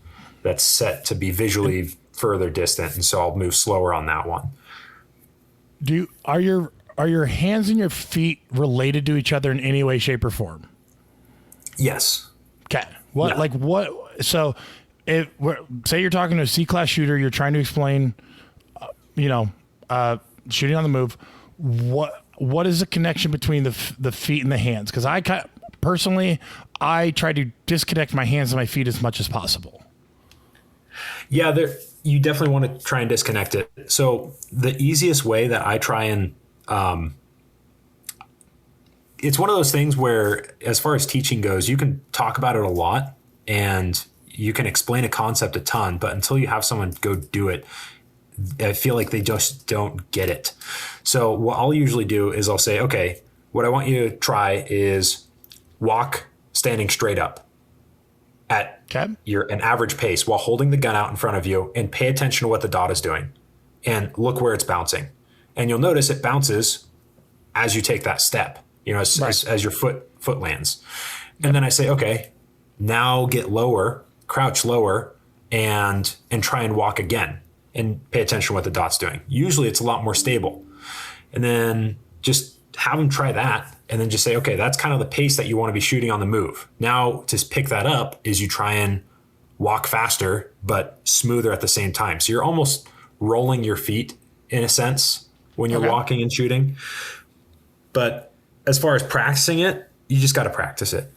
that's set to be visually further distant, and so I'll move slower on that one. Are your hands and your feet related to each other in any way, shape, or form? Yes. Okay. So say you're talking to a C-class shooter, you're trying to explain, shooting on the move. What is the connection between the feet and the hands? Because personally, I try to disconnect my hands and my feet as much as possible. Yeah, you definitely want to try and disconnect it. So the easiest way that I try and it's one of those things where, as far as teaching goes, you can talk about it a lot and you can explain a concept a ton, but until you have someone go do it, I feel like they just don't get it. So what I'll usually do is I'll say, okay, what I want you to try is walk standing straight up at an average pace while holding the gun out in front of you, and pay attention to what the dot is doing and look where it's bouncing. And you'll notice it bounces as you take that step, as your foot lands. And then I say, okay, now get lower, crouch lower, and try and walk again and pay attention to what the dot's doing. Usually it's a lot more stable. And then just have them try that, and then just say, okay, that's kind of the pace that you want to be shooting on the move. Now to pick that up is you try and walk faster, but smoother at the same time. So you're almost rolling your feet in a sense when you're walking and shooting. But as far as practicing it, you just got to practice it.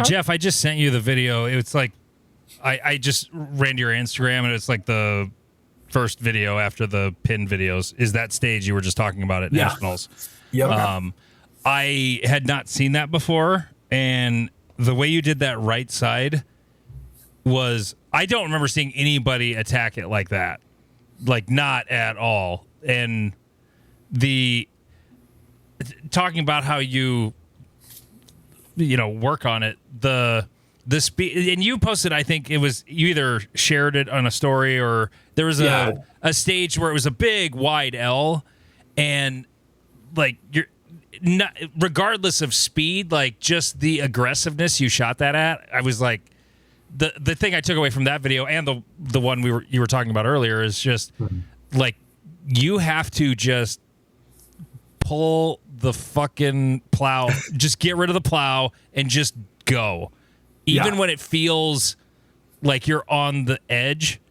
Jeff, I just sent you the video. It's like, I just ran to your Instagram, and it's like the first video after the pin videos is that stage you were just talking about at Nationals. Yep. I had not seen that before, and the way you did that right side was, I don't remember seeing anybody attack it like that. Like, not at all. And talking about how you work on it, the speed, and you posted, I think it was, you either shared it on a story or there was a stage where it was a big wide L, and like, you're not, regardless of speed, like just the aggressiveness you shot that at, I was like, the thing I took away from that video and the one you were talking about earlier is just like, you have to just pull the fucking plow. Just get rid of the plow and just go. Even when it feels like you're on the edge.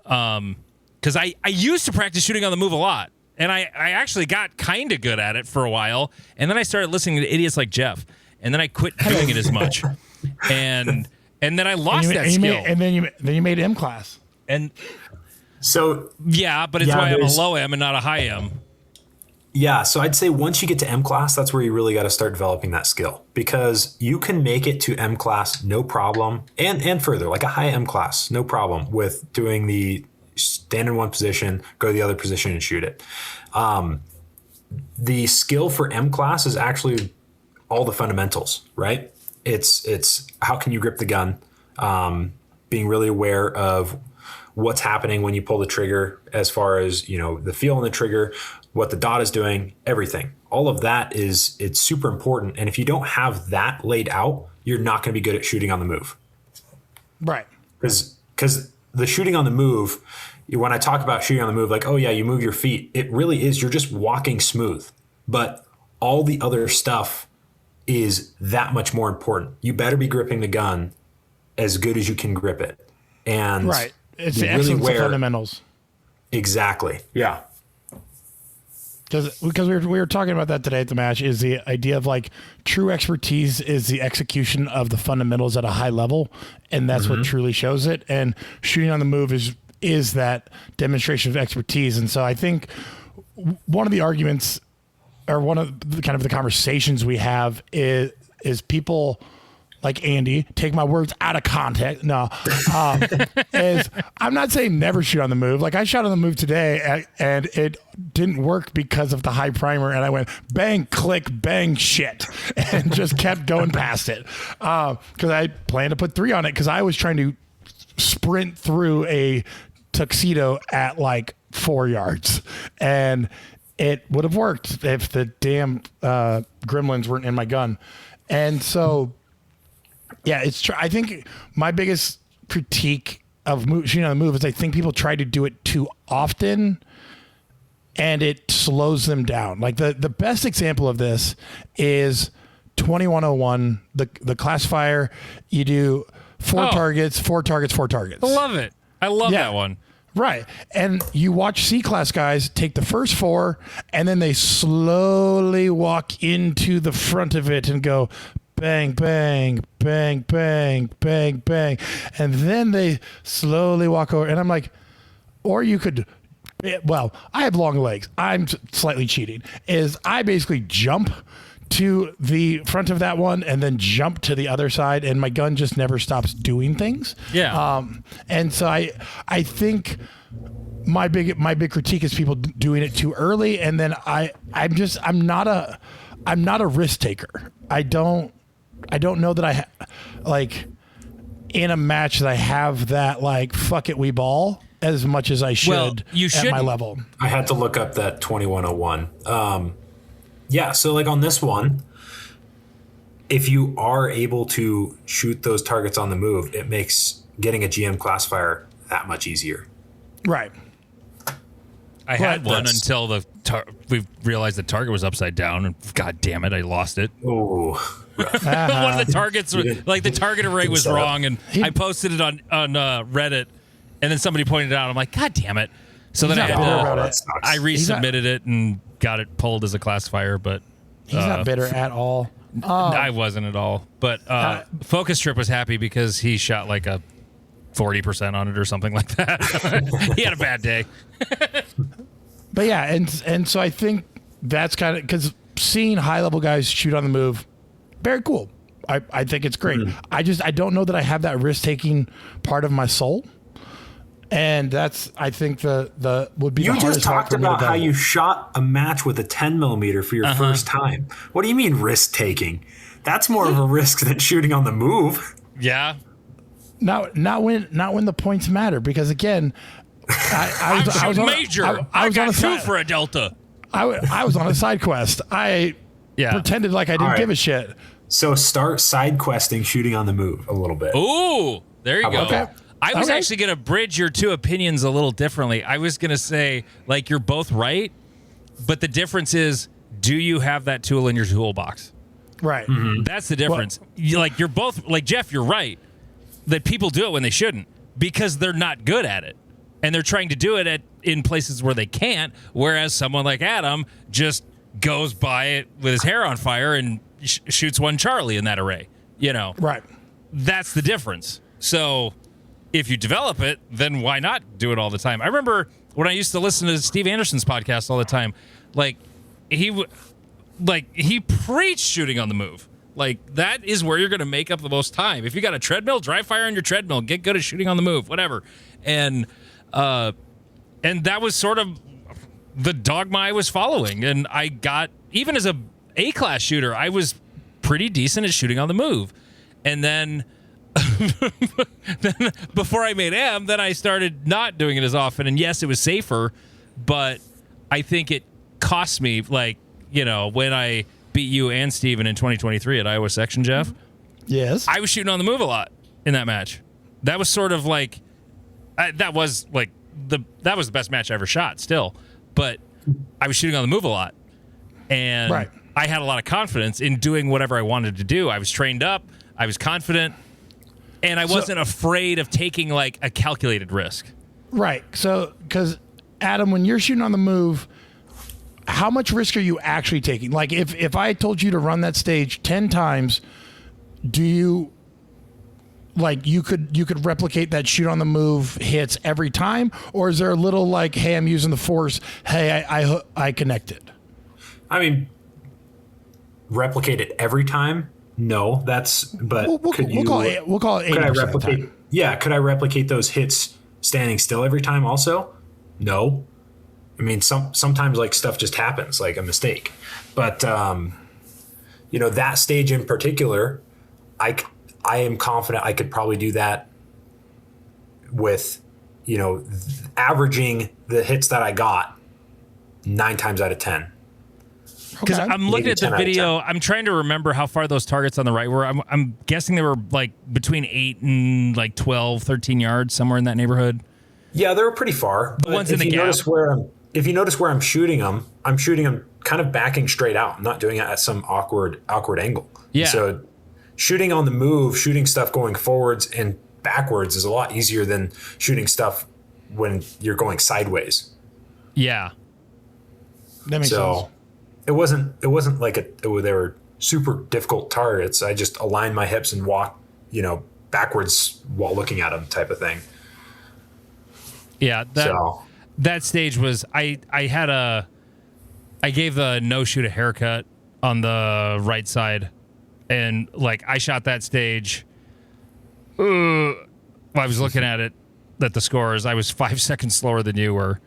Because I used to practice shooting on the move a lot. And I actually got kind of good at it for a while. And then I started listening to idiots like Jeff. And then I quit doing it as much. And then I lost that skill. And then you made M class. And so yeah, but it's why I'm a low M and not a high M. Yeah, so I'd say once you get to M class, that's where you really got to start developing that skill, because you can make it to M class no problem, and further, like a high M class, no problem with doing the stand in one position, go to the other position and shoot it. The skill for M class is actually all the fundamentals, right? It's how can you grip the gun, being really aware of what's happening when you pull the trigger, as far as, the feel on the trigger, what the dot is doing, everything. All of that it's super important. And if you don't have that laid out, you're not going to be good at shooting on the move. Right. Because the shooting on the move, when I talk about shooting on the move, like, oh yeah, you move your feet, it really is, you're just walking smooth. But all the other stuff is that much more important. You better be gripping the gun as good as you can grip it. And right. It's the excellence of fundamentals. Exactly. Yeah. Because we were talking about that today at the match, is the idea of like true expertise is the execution of the fundamentals at a high level, and that's what truly shows it. And shooting on the move is that demonstration of expertise. And so I think one of the arguments, or one of the kind of the conversations we have is people like Andy, take my words out of context. No, is I'm not saying never shoot on the move. Like I shot on the move today and it didn't work because of the high primer. And I went bang, click, bang, shit, and just kept going past it. Cause I planned to put 3 on it. Cause I was trying to sprint through a tuxedo at like 4 yards, and it would have worked if the damn gremlins weren't in my gun. And so, yeah, it's true. I think my biggest critique of shooting on the move is I think people try to do it too often, and it slows them down. Like the best example of this is 2101, the classifier. You do 4 targets, 4 targets, 4 targets. I love it. I love that one. Right. And you watch C-class guys take the first 4, and then they slowly walk into the front of it and go bang, bang, bang, bang, bang, bang. And then they slowly walk over. And I'm like, or you could, well, I have long legs. I'm slightly cheating. I basically jump to the front of that one and then jump to the other side, and my gun just never stops doing things. Yeah. And so I think my big critique is people doing it too early, and then I'm not a risk taker. I don't know that like in a match that I have that like fuck it we ball as much as I should. Well, you at my level. I had to look up that 2101. Yeah, so like on this one, if you are able to shoot those targets on the move, it makes getting a GM classifier that much easier. Right. I had one until we realized the target was upside down, and god damn it, I lost it. Oh. One of the targets, like the target array was wrong, and I posted it on Reddit, and then somebody pointed it out. I'm like, god damn it. So then I resubmitted it and got it pulled as a classifier, but he's not bitter at all. I wasn't at all. But Focus Trip was happy because he shot like a 40% on it or something like that. He had a bad day. But yeah, and so I think that's kind of because seeing high level guys shoot on the move, very cool. I think it's great. I don't know that I have that risk taking part of my soul. And that's, I think, the would be. You just talked about how you shot a match with a 10 millimeter for your first time. What do you mean risk taking? That's more of a risk than shooting on the move. Yeah. Not when the points matter, because again, I was on a 2 for a Delta. I was on a side quest. I pretended like I didn't give a shit. So start side questing shooting on the move a little bit. Ooh, there you go. Okay. I was actually going to bridge your 2 opinions a little differently. I was going to say, like, you're both right, but the difference is, do you have that tool in your toolbox? Right. That's the difference. You're both like Jeff. You're right that people do it when they shouldn't because they're not good at it, and they're trying to do it in places where they can't. Whereas someone like Adam just goes by it with his hair on fire and shoots one Charlie in that array. Right. That's the difference. So if you develop it, then why not do it all the time? I remember when I used to listen to Steve Anderson's podcast all the time, he preached shooting on the move. That is where you're going to make up the most time. If you got a treadmill, dry fire on your treadmill, get good at shooting on the move, whatever. And that was sort of the dogma I was following. And I got, even as a class shooter, I was pretty decent at shooting on the move. And then before I made M, then I started not doing it as often. And yes, it was safer, but I think it cost me, when I beat you and Steven in 2023 at Iowa Section, Jeff. Yes. I was shooting on the move a lot in that match. That was sort of that was the best match I ever shot still, but I was shooting on the move a lot. And right. I had a lot of confidence in doing whatever I wanted to do. I was trained up. I was confident. And I wasn't afraid of taking a calculated risk. Right. So, because Adam, when you're shooting on the move, how much risk are you actually taking? If I told you to run that stage 10 times, do you you could replicate that shoot on the move hits every time, or is there a little hey, I'm using the force, hey, I connected? I mean, replicate it every time? No, but we'll call it 80%. Could I replicate? Yeah, could I replicate those hits standing still every time? Also, no. I mean, sometimes stuff just happens, like a mistake. But that stage in particular, I am confident I could probably do that with averaging the hits that I got 9 times out of 10. Because I'm looking at the video, I'm trying to remember how far those targets on the right were. I'm guessing they were between 8 and 12, 13 yards, somewhere in that neighborhood. Yeah, they were pretty far. The ones in the gap. If you notice where I'm shooting them kind of backing straight out. I'm not doing it at some awkward angle. Yeah. So shooting on the move, shooting stuff going forwards and backwards is a lot easier than shooting stuff when you're going sideways. Yeah. That makes sense. It wasn't they were super difficult targets. I just aligned my hips and walked, backwards while looking at them type of thing. Yeah. That stage was, I gave the no shoot a haircut on the right side. And I shot that stage. I was looking at the scores. I was 5 seconds slower than you were.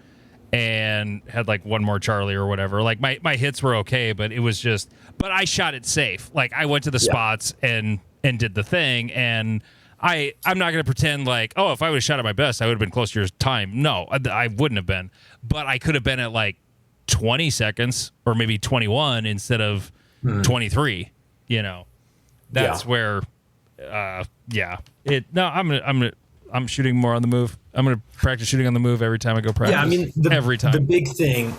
And had one more Charlie or whatever. My hits were okay, but it was just. But I shot it safe. I went to the spots and did the thing. And I'm not going to pretend if I would have shot at my best, I would have been close to your time. No, I wouldn't have been. But I could have been at 20 seconds or maybe 21 instead of 23. That's where. I'm shooting more on the move. I'm going to practice shooting on the move every time I go practice. Yeah, I mean, every time. The big thing,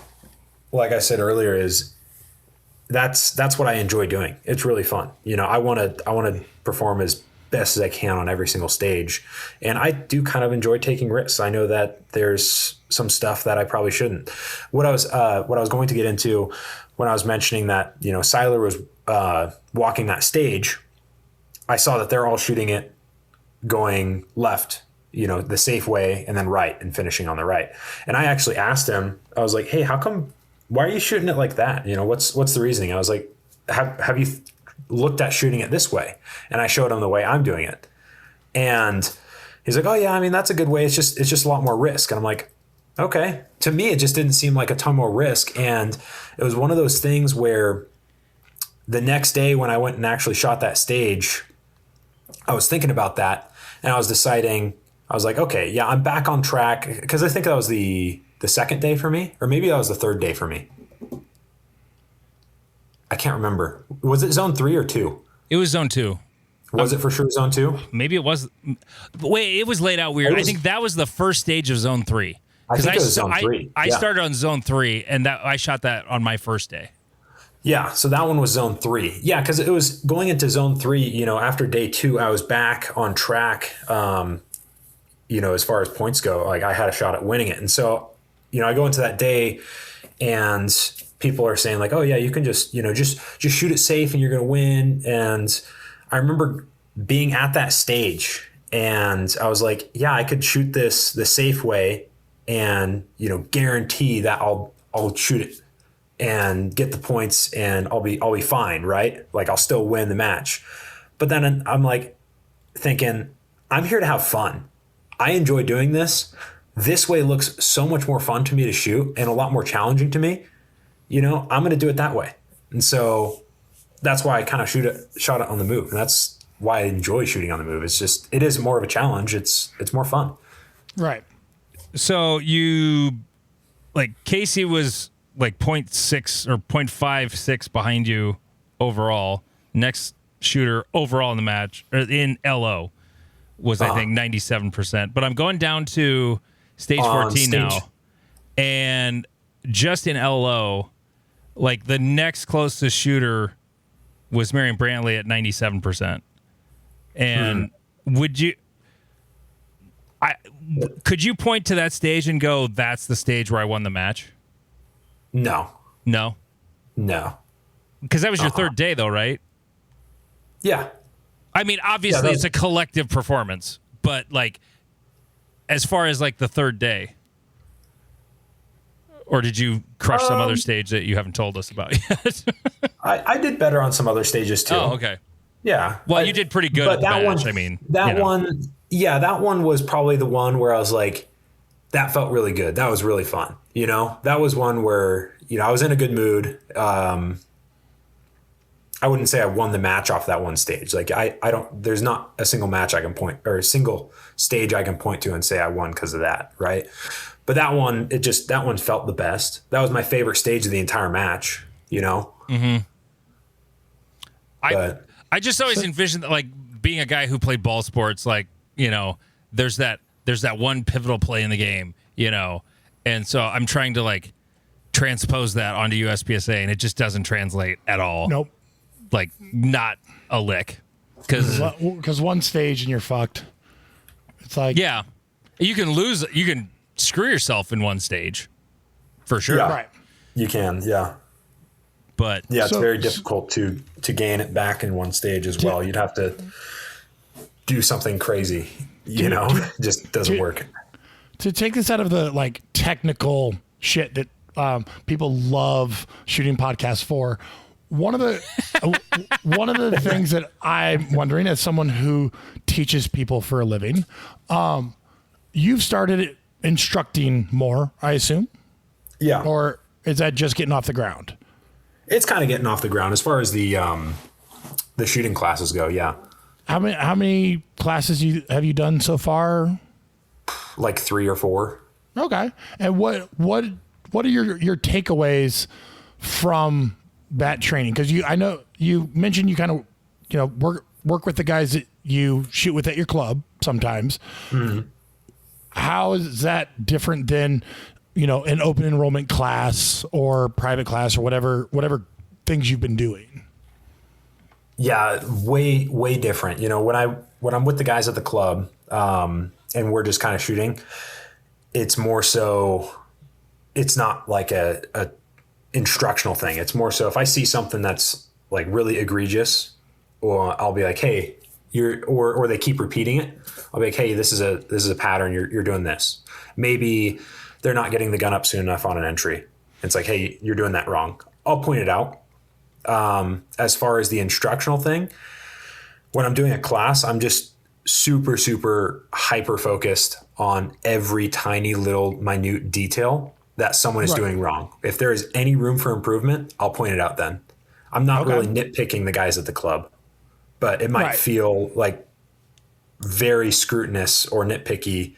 like I said earlier, is that's what I enjoy doing. It's really fun. I want to perform as best as I can on every single stage, and I do kind of enjoy taking risks. I know that there's some stuff that I probably shouldn't. What I was going to get into when I was mentioning that Seiler was walking that stage, I saw that they're all shooting it going left, the safe way, and then right and finishing on the right. And I actually asked him, I was like, hey, why are you shooting it like that? What's the reasoning? I was like, have you looked at shooting it this way? And I showed him the way I'm doing it. And he's like, oh yeah, I mean, that's a good way. It's just a lot more risk. And I'm like, okay. To me, it just didn't seem like a ton more risk. And it was one of those things where the next day when I went and actually shot that stage, I was thinking about that. And I was deciding, I was like, okay, yeah, I'm back on track. Because I think that was the second day for me. Or maybe that was the third day for me. I can't remember. Was it zone 3 or 2? It was zone 2. Was it for sure zone 2? Maybe it was. Wait, it was laid out weird. I think that was the first stage of zone 3. I think it was zone 3. I started on zone 3, and I shot that on my first day. Yeah, so that one was zone 3. Yeah, because it was going into zone 3. After day 2, I was back on track. As far as points go, like I had a shot at winning it, and so I go into that day, and people are saying like, "Oh yeah, you can just shoot it safe, and you're going to win." And I remember being at that stage, and I was like, "Yeah, I could shoot this the safe way, and guarantee that I'll shoot it and get the points, and I'll be fine, right? Like I'll still win the match." But then I'm like thinking, I'm here to have fun. I enjoy doing this. This way looks so much more fun to me to shoot and a lot more challenging to me. I'm going to do it that way. And so that's why I kind of shot it on the move. And that's why I enjoy shooting on the move. It is more of a challenge. It's more fun. Right. So Casey was like 0.6 or 0.56 behind you overall. Next shooter overall in the match, or in LO, was I think 97%. But I'm going down to stage 14 now, and just in LO, like the next closest shooter was Marion Brantley at 97%. And could you point to that stage and go, that's the stage where I won the match? No. Because that was your third day, though, right? Yeah. I mean, obviously, it's a collective performance, but like, as far as like the third day, or did you crush some other stage that you haven't told us about yet? I did better on some other stages too. Oh, okay. Yeah. Well, you did pretty good at that match. That one was probably the one where I was like, that felt really good. That was really fun. That was one where, I was in a good mood. I wouldn't say I won the match off that one stage. Like there's not a single match I can point, or a single stage I can point to and say I won because of that. Right. But that one felt the best. That was my favorite stage of the entire match, Mm-hmm. I just always envisioned that, like, being a guy who played ball sports, like, there's that one pivotal play in the game, and so I'm trying to like transpose that onto USPSA, and it just doesn't translate at all. Nope. Like, not a lick. Because one stage and you're fucked. It's like, yeah, you can screw yourself in one stage for sure. Yeah, right. You can, yeah. But yeah, it's very difficult to gain it back in one stage as well. You'd have to do something crazy, just doesn't work. To take this out of the like technical shit that people love shooting podcasts for, one of the things that I'm wondering, as someone who teaches people for a living, you've started instructing more, I assume? Yeah. Or is that just getting off the ground? It's kind of getting off the ground as far as the shooting classes go. Yeah. How many classes have you done so far? Like 3 or 4. Okay. And what are your takeaways from that training? Because I know you mentioned you kind of work with the guys that you shoot with at your club sometimes. Mm-hmm. How is that different than an open enrollment class or private class or whatever things you've been doing? Yeah, way different. When I'm with the guys at the club, and we're just kind of shooting, it's more so, it's not like a instructional thing. It's more so if I see something that's like really egregious, or I'll be like, hey, or they keep repeating it. I'll be like, hey, this is a pattern. You're doing this. Maybe they're not getting the gun up soon enough on an entry. It's like, hey, you're doing that wrong. I'll point it out. As far as the instructional thing, when I'm doing a class, I'm just super, super hyper focused on every tiny little minute detail that someone is doing wrong. If there is any room for improvement, I'll point it out then. I'm not really nitpicking the guys at the club, but it might feel like very scrutinous or nitpicky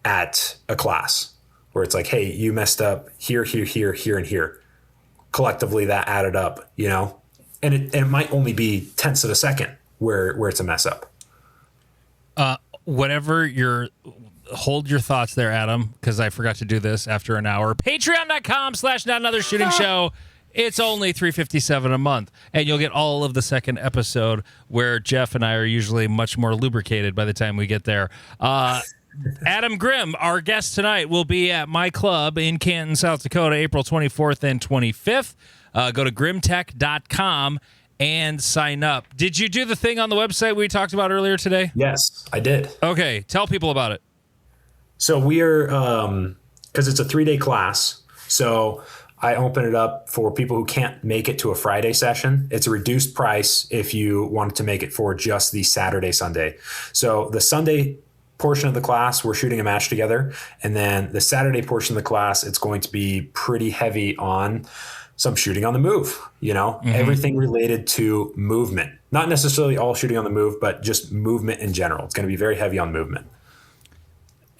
at a class where it's like, hey, you messed up here, and here. Collectively, that added up, and it might only be tenths of a second where it's a mess up. Hold your thoughts there, Adam, because I forgot to do this after an hour. Patreon.com/Not Another Shooting Show. It's only $357 a month, and you'll get all of the second episode where Jeff and I are usually much more lubricated by the time we get there. Adam Grimm, our guest tonight, will be at my club in Canton, South Dakota, April 24th and 25th. Go to grimmtech.com and sign up. Did you do the thing on the website we talked about earlier today? Yes, I did. Okay, tell people about it. So we're, because it's a 3-day class, so I open it up for people who can't make it to a Friday session. It's a reduced price if you wanted to make it for just the Saturday, Sunday. So the Sunday portion of the class, we're shooting a match together. And then the Saturday portion of the class, it's going to be pretty heavy on some shooting on the move, everything related to movement. Not necessarily all shooting on the move, but just movement in general. It's going to be very heavy on movement.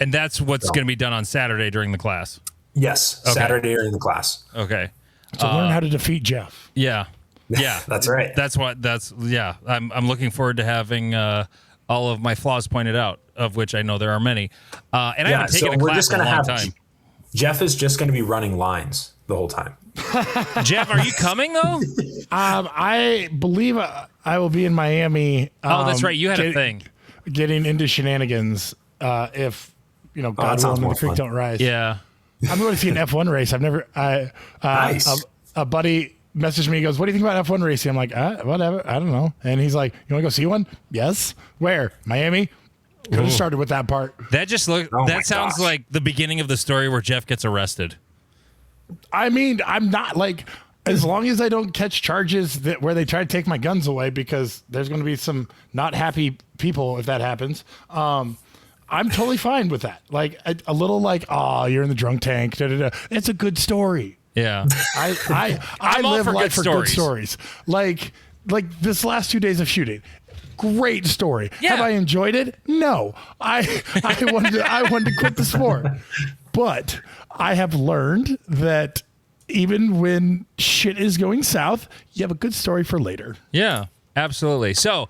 And that's what's going to be done on Saturday during the class. Yes, okay. Saturday during the class. Okay. So learn how to defeat Jeff. Yeah. Yeah. That's right. I'm looking forward to having all of my flaws pointed out, of which I know there are many. And I haven't taken a class in a long time. Jeff is just going to be running lines the whole time. Jeff, are you coming though? I believe I will be in Miami. That's right. You had a thing. Getting into shenanigans if, God willing, the creek don't rise. Yeah. I'm going to see an F1 race. Nice. A buddy messaged me. He goes, "What do you think about F1 racing?" I'm like, whatever. I don't know. And he's like, "You want to go see one?" Yes. Where? Miami. Could have started with that part. That sounds like the beginning of the story where Jeff gets arrested. I mean, I'm not like, as long as I don't catch charges where they try to take my guns away, because there's going to be some not happy people if that happens. I'm totally fine with that. Like a little like, you're in the drunk tank. Da, da, da. It's a good story. Yeah. I live life for good stories. Like this last 2 days of shooting. Great story. Yeah. Have I enjoyed it? No. I wanted to quit the sport. But I have learned that even when shit is going south, you have a good story for later. Yeah, absolutely. So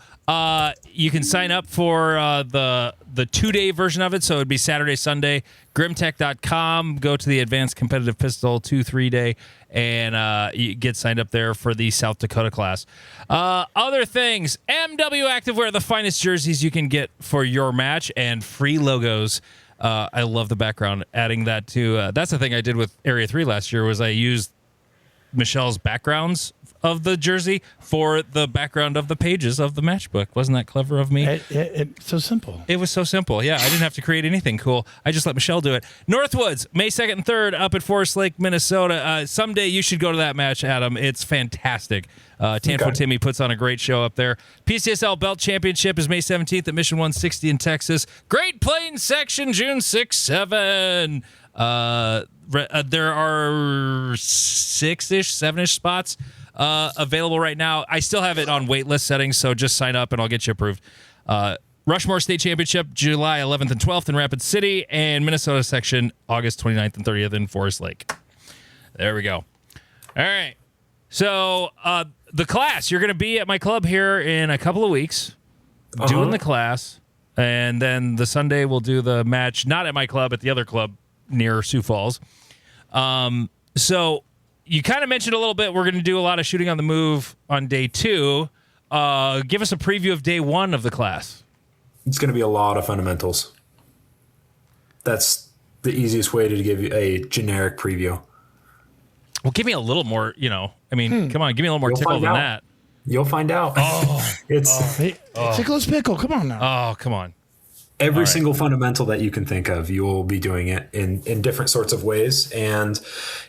you can sign up for the 2-day version of it. So it'd be Saturday, Sunday, grimmtech.com. Go to the Advanced Competitive Pistol 2-3 day and you get signed up there for the South Dakota class. Other things, MW Activewear, the finest jerseys you can get for your match and free logos. I love the background. Adding that to that's the thing I did with Area 3 last year was I used Michelle's backgrounds of the jersey for the background of the pages of the matchbook. Wasn't that clever of me? It's so simple. It was so simple. Yeah, I didn't have to create anything cool. I just let Michelle do it. Northwoods, May 2nd and 3rd up at Forest Lake, Minnesota. Someday you should go to that match, Adam. It's fantastic. Tanfo Timmy puts on a great show up there. PCSL Belt Championship is May 17th at Mission 160 in Texas. Great Plains section, June 6-7. There are 6-ish, 7-ish spots available right now. I still have it on waitlist settings, so just sign up and I'll get you approved. Rushmore State Championship, July 11th and 12th in Rapid City, and Minnesota section, August 29th and 30th in Forest Lake. There we go. All right. So the class, you're going to be at my club here in a couple of weeks doing the class, and then the Sunday we'll do the match, not at my club, at the other club near Sioux Falls. So you kind of mentioned a little bit, we're going to do a lot of shooting on the move on day 2. Give us a preview of day 1 of the class. It's going to be a lot of fundamentals. That's the easiest way to give you a generic preview. Well, give me a little more, come on, give me a little more tickle than that. You'll find out. Tickle his pickle. Come on now. Oh, come on. Every single fundamental that you can think of, you will be doing it in different sorts of ways. And,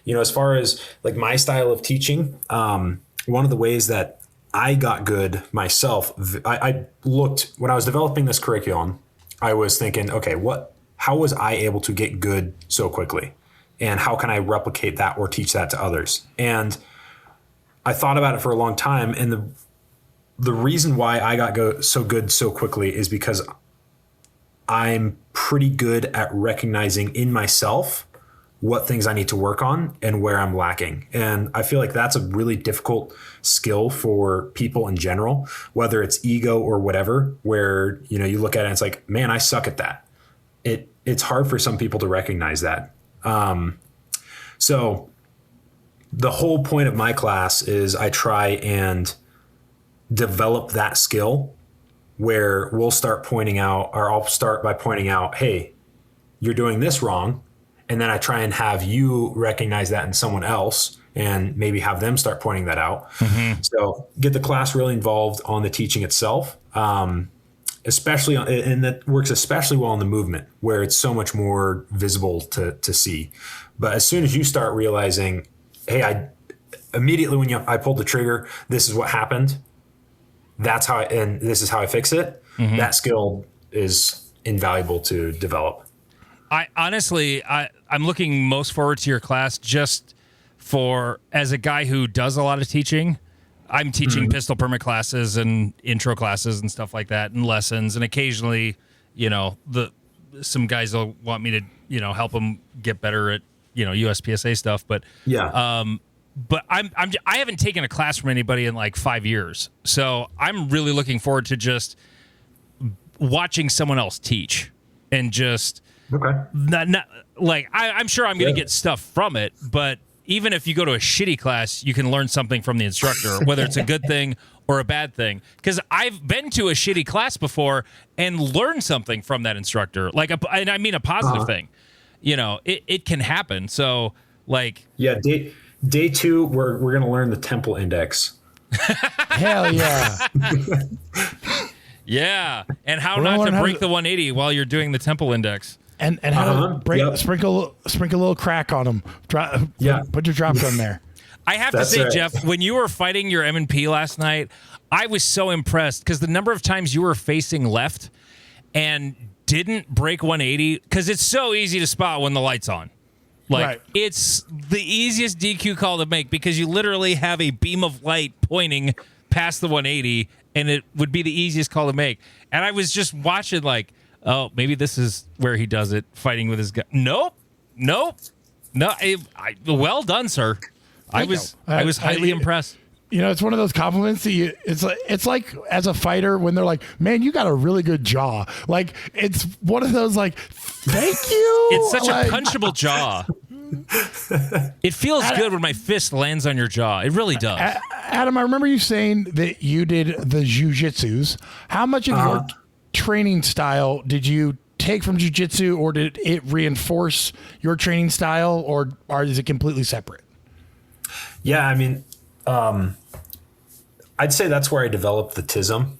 as far as like my style of teaching, one of the ways that I got good myself, I looked, when I was developing this curriculum, I was thinking, okay, how was I able to get good so quickly? And how can I replicate that or teach that to others? And I thought about it for a long time. And the reason why I got so good so quickly is because I'm pretty good at recognizing in myself what things I need to work on and where I'm lacking. And I feel like that's a really difficult skill for people in general, whether it's ego or whatever, where, you look at it and it's like, man, I suck at that. It's hard for some people to recognize that. So the whole point of my class is I try and develop that skill where we'll start pointing out, or I'll start by pointing out, hey, you're doing this wrong. And then I try and have you recognize that in someone else and maybe have them start pointing that out. Mm-hmm. So get the class really involved on the teaching itself, especially and that works especially well in the movement where it's so much more visible to see. But as soon as you start realizing, hey, immediately when I pulled the trigger, this is what happened. That's how, and this is how I fix it. Mm-hmm. That skill is invaluable to develop. I'm looking most forward to your class just for, as a guy who does a lot of teaching. I'm teaching pistol permit classes and intro classes and stuff like that and lessons. And occasionally, some guys will want me to, help them get better at, USPSA stuff. But yeah. But I haven't taken a class from anybody in like 5 years. So I'm really looking forward to just watching someone else teach and just, okay. I'm sure I'm going to get stuff from it, but even if you go to a shitty class, you can learn something from the instructor, whether it's a good thing or a bad thing. Because I've been to a shitty class before and learned something from that instructor, and I mean a positive thing. It can happen. So, yeah, day 2, we're going to learn the temple index. Hell yeah. Yeah, and how not to break the 180 while you're doing the temple index. And how to sprinkle a little crack on them. Put your drop gun there. I have to say, right, Jeff, when you were fighting your M&P last night, I was so impressed because the number of times you were facing left and didn't break 180, because it's so easy to spot when the light's on. Right. It's the easiest DQ call to make because you literally have a beam of light pointing past the 180, and it would be the easiest call to make. And I was just watching oh, maybe this is where he does it, fighting with his gun. Nope. No. Well done, sir. I was highly impressed. It's one of those compliments that it's like as a fighter when they're like, man, you got a really good jaw. It's one of those thank you. It's such a punchable jaw. It feels good when my fist lands on your jaw. It really does. Adam, I remember you saying that you did the jujitsus. How much of your training style did you take from jiu-jitsu, or did it reinforce your training style, or is it completely separate? Yeah, I mean, I'd say that's where I developed the TISM.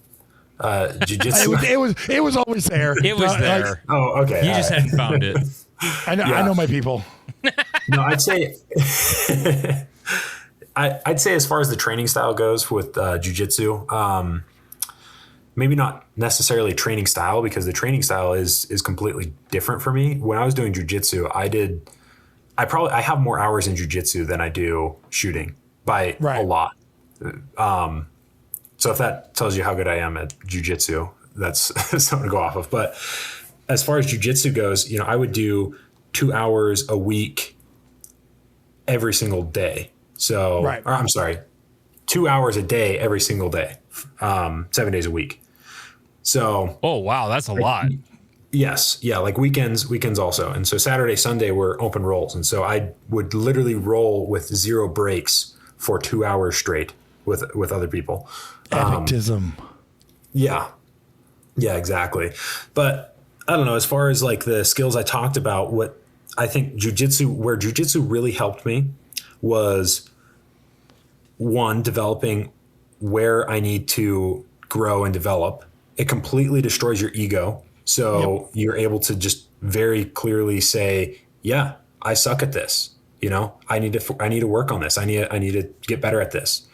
Jiu-jitsu. it was always there. It was there. Oh, okay. You just hadn't found it. I know my people. No, I'd say I'd say as far as the training style goes with jiu-jitsu, maybe not necessarily training style, because the training style is completely different for me. When I was doing jiu-jitsu, I have more hours in jiu-jitsu than I do shooting by a lot. So if that tells you how good I am at jiu-jitsu, that's something to go off of. But as far as jiu-jitsu goes, I would do 2 hours a week every single day. So, or, I'm sorry, 2 hours a day every single day, 7 days a week. So, oh wow, that's a lot. Yes, yeah, weekends also. And so Saturday, Sunday were open rolls, and so I would literally roll with 0 breaks for 2 hours straight with other people. Epictism. Yeah, exactly. But I don't know, as far as the skills I talked about, what I think where jiu-jitsu really helped me was, one, developing where I need to grow and develop. It completely destroys your ego. So you're able to just very clearly say, yeah, I suck at this. I need to work on this. I need to get better at this.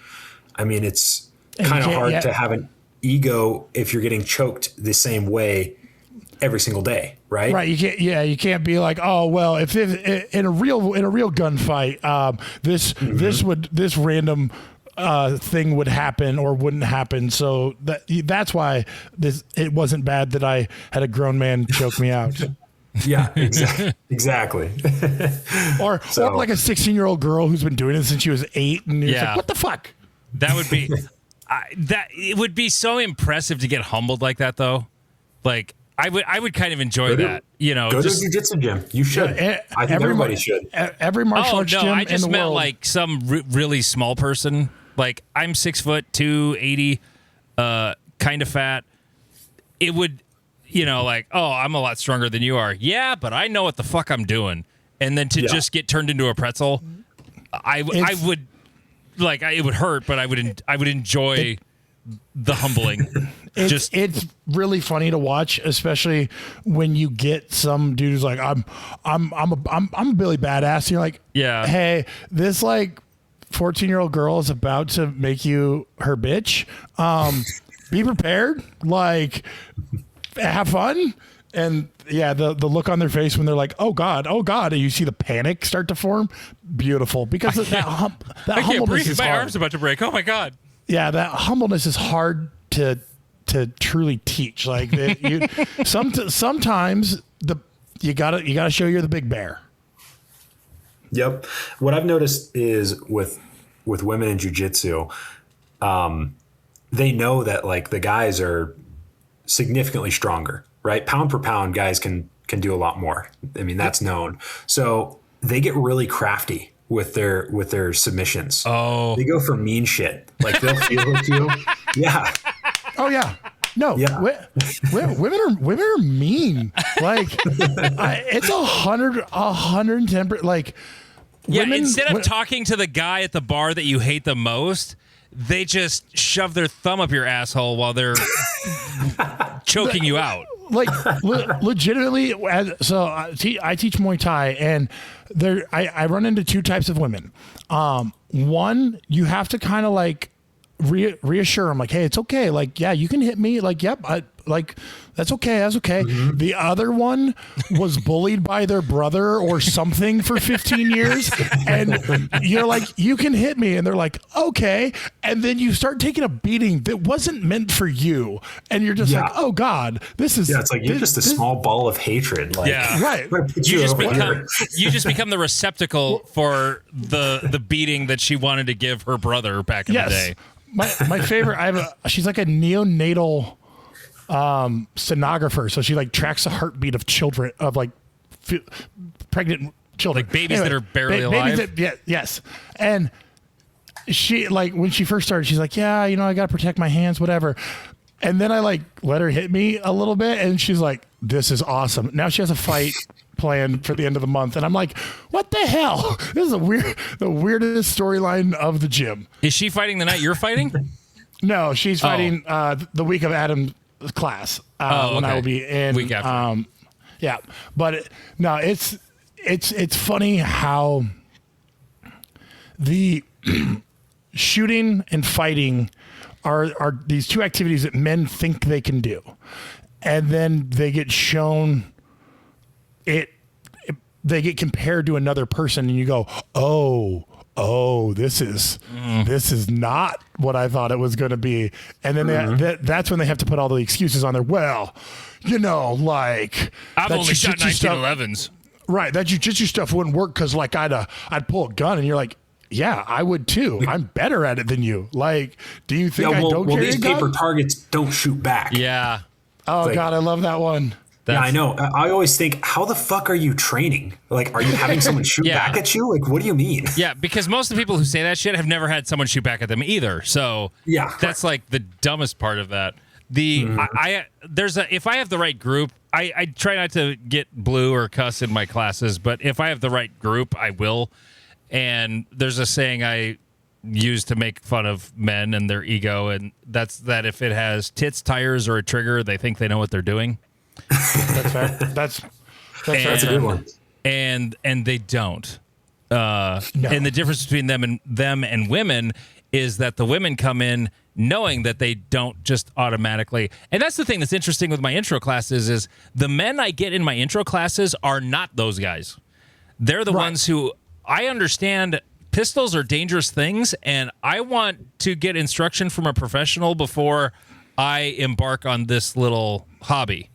I mean, it's kind of hard to have an ego if you're getting choked the same way every single day, right? Right. You can't be like, oh well, if in a real gunfight, this random thing would happen or wouldn't happen. So that's why it wasn't bad that I had a grown man choke me out. Yeah, exactly. or like a 16-year-old girl who's been doing it since she was 8, and you're like, what the fuck? That would be it would be so impressive to get humbled like that, though. I would kind of enjoy that. Go to a jiu-jitsu gym. You should. I think everybody should. Every martial arts gym I just in the meant world. like some really small person. Like I'm 6'2", 80, kind of fat. It would, like, oh, I'm a lot stronger than you are. Yeah, but I know what the fuck I'm doing. And then to just get turned into a pretzel, I would, like, it would hurt, but I would enjoy the humbling. It's really funny to watch, especially when you get some dude who's like, I'm a Billy Badass. And you're like, yeah, hey, this like 14-year-old girl is about to make you her bitch. Be prepared. Like, have fun. And yeah, the look on their face when they're like, oh God, and you see the panic start to form. Beautiful, because that I can't humbleness breathe. is My hard. arm's about to break. Oh my God. Yeah, that humbleness is hard to truly teach. Like sometimes you gotta show you're the big bear. Yep. What I've noticed is with women in jiu-jitsu, they know that like the guys are significantly stronger, right? Pound per pound, guys can do a lot more. I mean, that's known. So they get really crafty with their submissions. Oh, Oh. They go for mean shit. Like they'll feel with you. Yeah. Oh yeah. No, Yeah. women are mean. Like it's 110%. Like yeah. women, Instead of talking to the guy at the bar that you hate the most, they just shove their thumb up your asshole while they're choking you out. like legitimately. So I teach Muay Thai, and I run into two types of women. One, you have to kind of like reassure them, like, hey, it's okay. Like, yeah, you can hit me. Like, yep, that's okay. That's okay. Mm-hmm. The other one was bullied by their brother or something for 15 years. And you're like, you can hit me. And they're like, okay. And then you start taking a beating that wasn't meant for you. And you're just like, oh God, this is. Yeah, it's like you're just a small ball of hatred. Like, yeah. Right. You just become the receptacle for the beating that she wanted to give her brother back in the day. My favorite, she's like a neonatal stenographer, so she like tracks the heartbeat of children, of like pregnant children, like babies that are barely alive. Yes. And she, like, when she first started, she's like, yeah, I gotta protect my hands, whatever. And then I like let her hit me a little bit, and she's like, this is awesome. Now she has a fight planned for the end of the month, and I'm like, what the hell? This is the weirdest storyline of the gym. Is she fighting the night you're fighting? No, she's fighting the week of Adam's class when I will be in. Week after. Yeah, but it's funny how the shooting and fighting are these two activities that men think they can do, and then they get shown they get compared to another person, and you go, oh, this is not what I thought it was going to be. And then that's when they have to put all the excuses on there. Well, like, I've only shot 1911s. Right. That jiu-jitsu stuff wouldn't work because like I'd pull a gun, and you're like, yeah, I would too. I'm better at it than you. Like, do you think I don't carry these a gun? paper targets don't shoot back. Yeah. Oh, God, I love that one. Yeah, I know. I always think, how the fuck are you training? Like, are you having someone shoot back at you? Like, what do you mean? Yeah, because most of the people who say that shit have never had someone shoot back at them either. So yeah, that's like the dumbest part of that. If I have the right group, I try not to get blue or cuss in my classes, but if I have the right group, I will. And there's a saying I use to make fun of men and their ego, and that's that if it has tits, tires, or a trigger, they think they know what they're doing. That's fair. That's a good one. And they don't. No. And the difference between them and women is that the women come in knowing that they don't just automatically. And that's the thing that's interesting with my intro classes is the men I get in my intro classes are not those guys. They're the ones who I understand pistols are dangerous things, and I want to get instruction from a professional before I embark on this little hobby.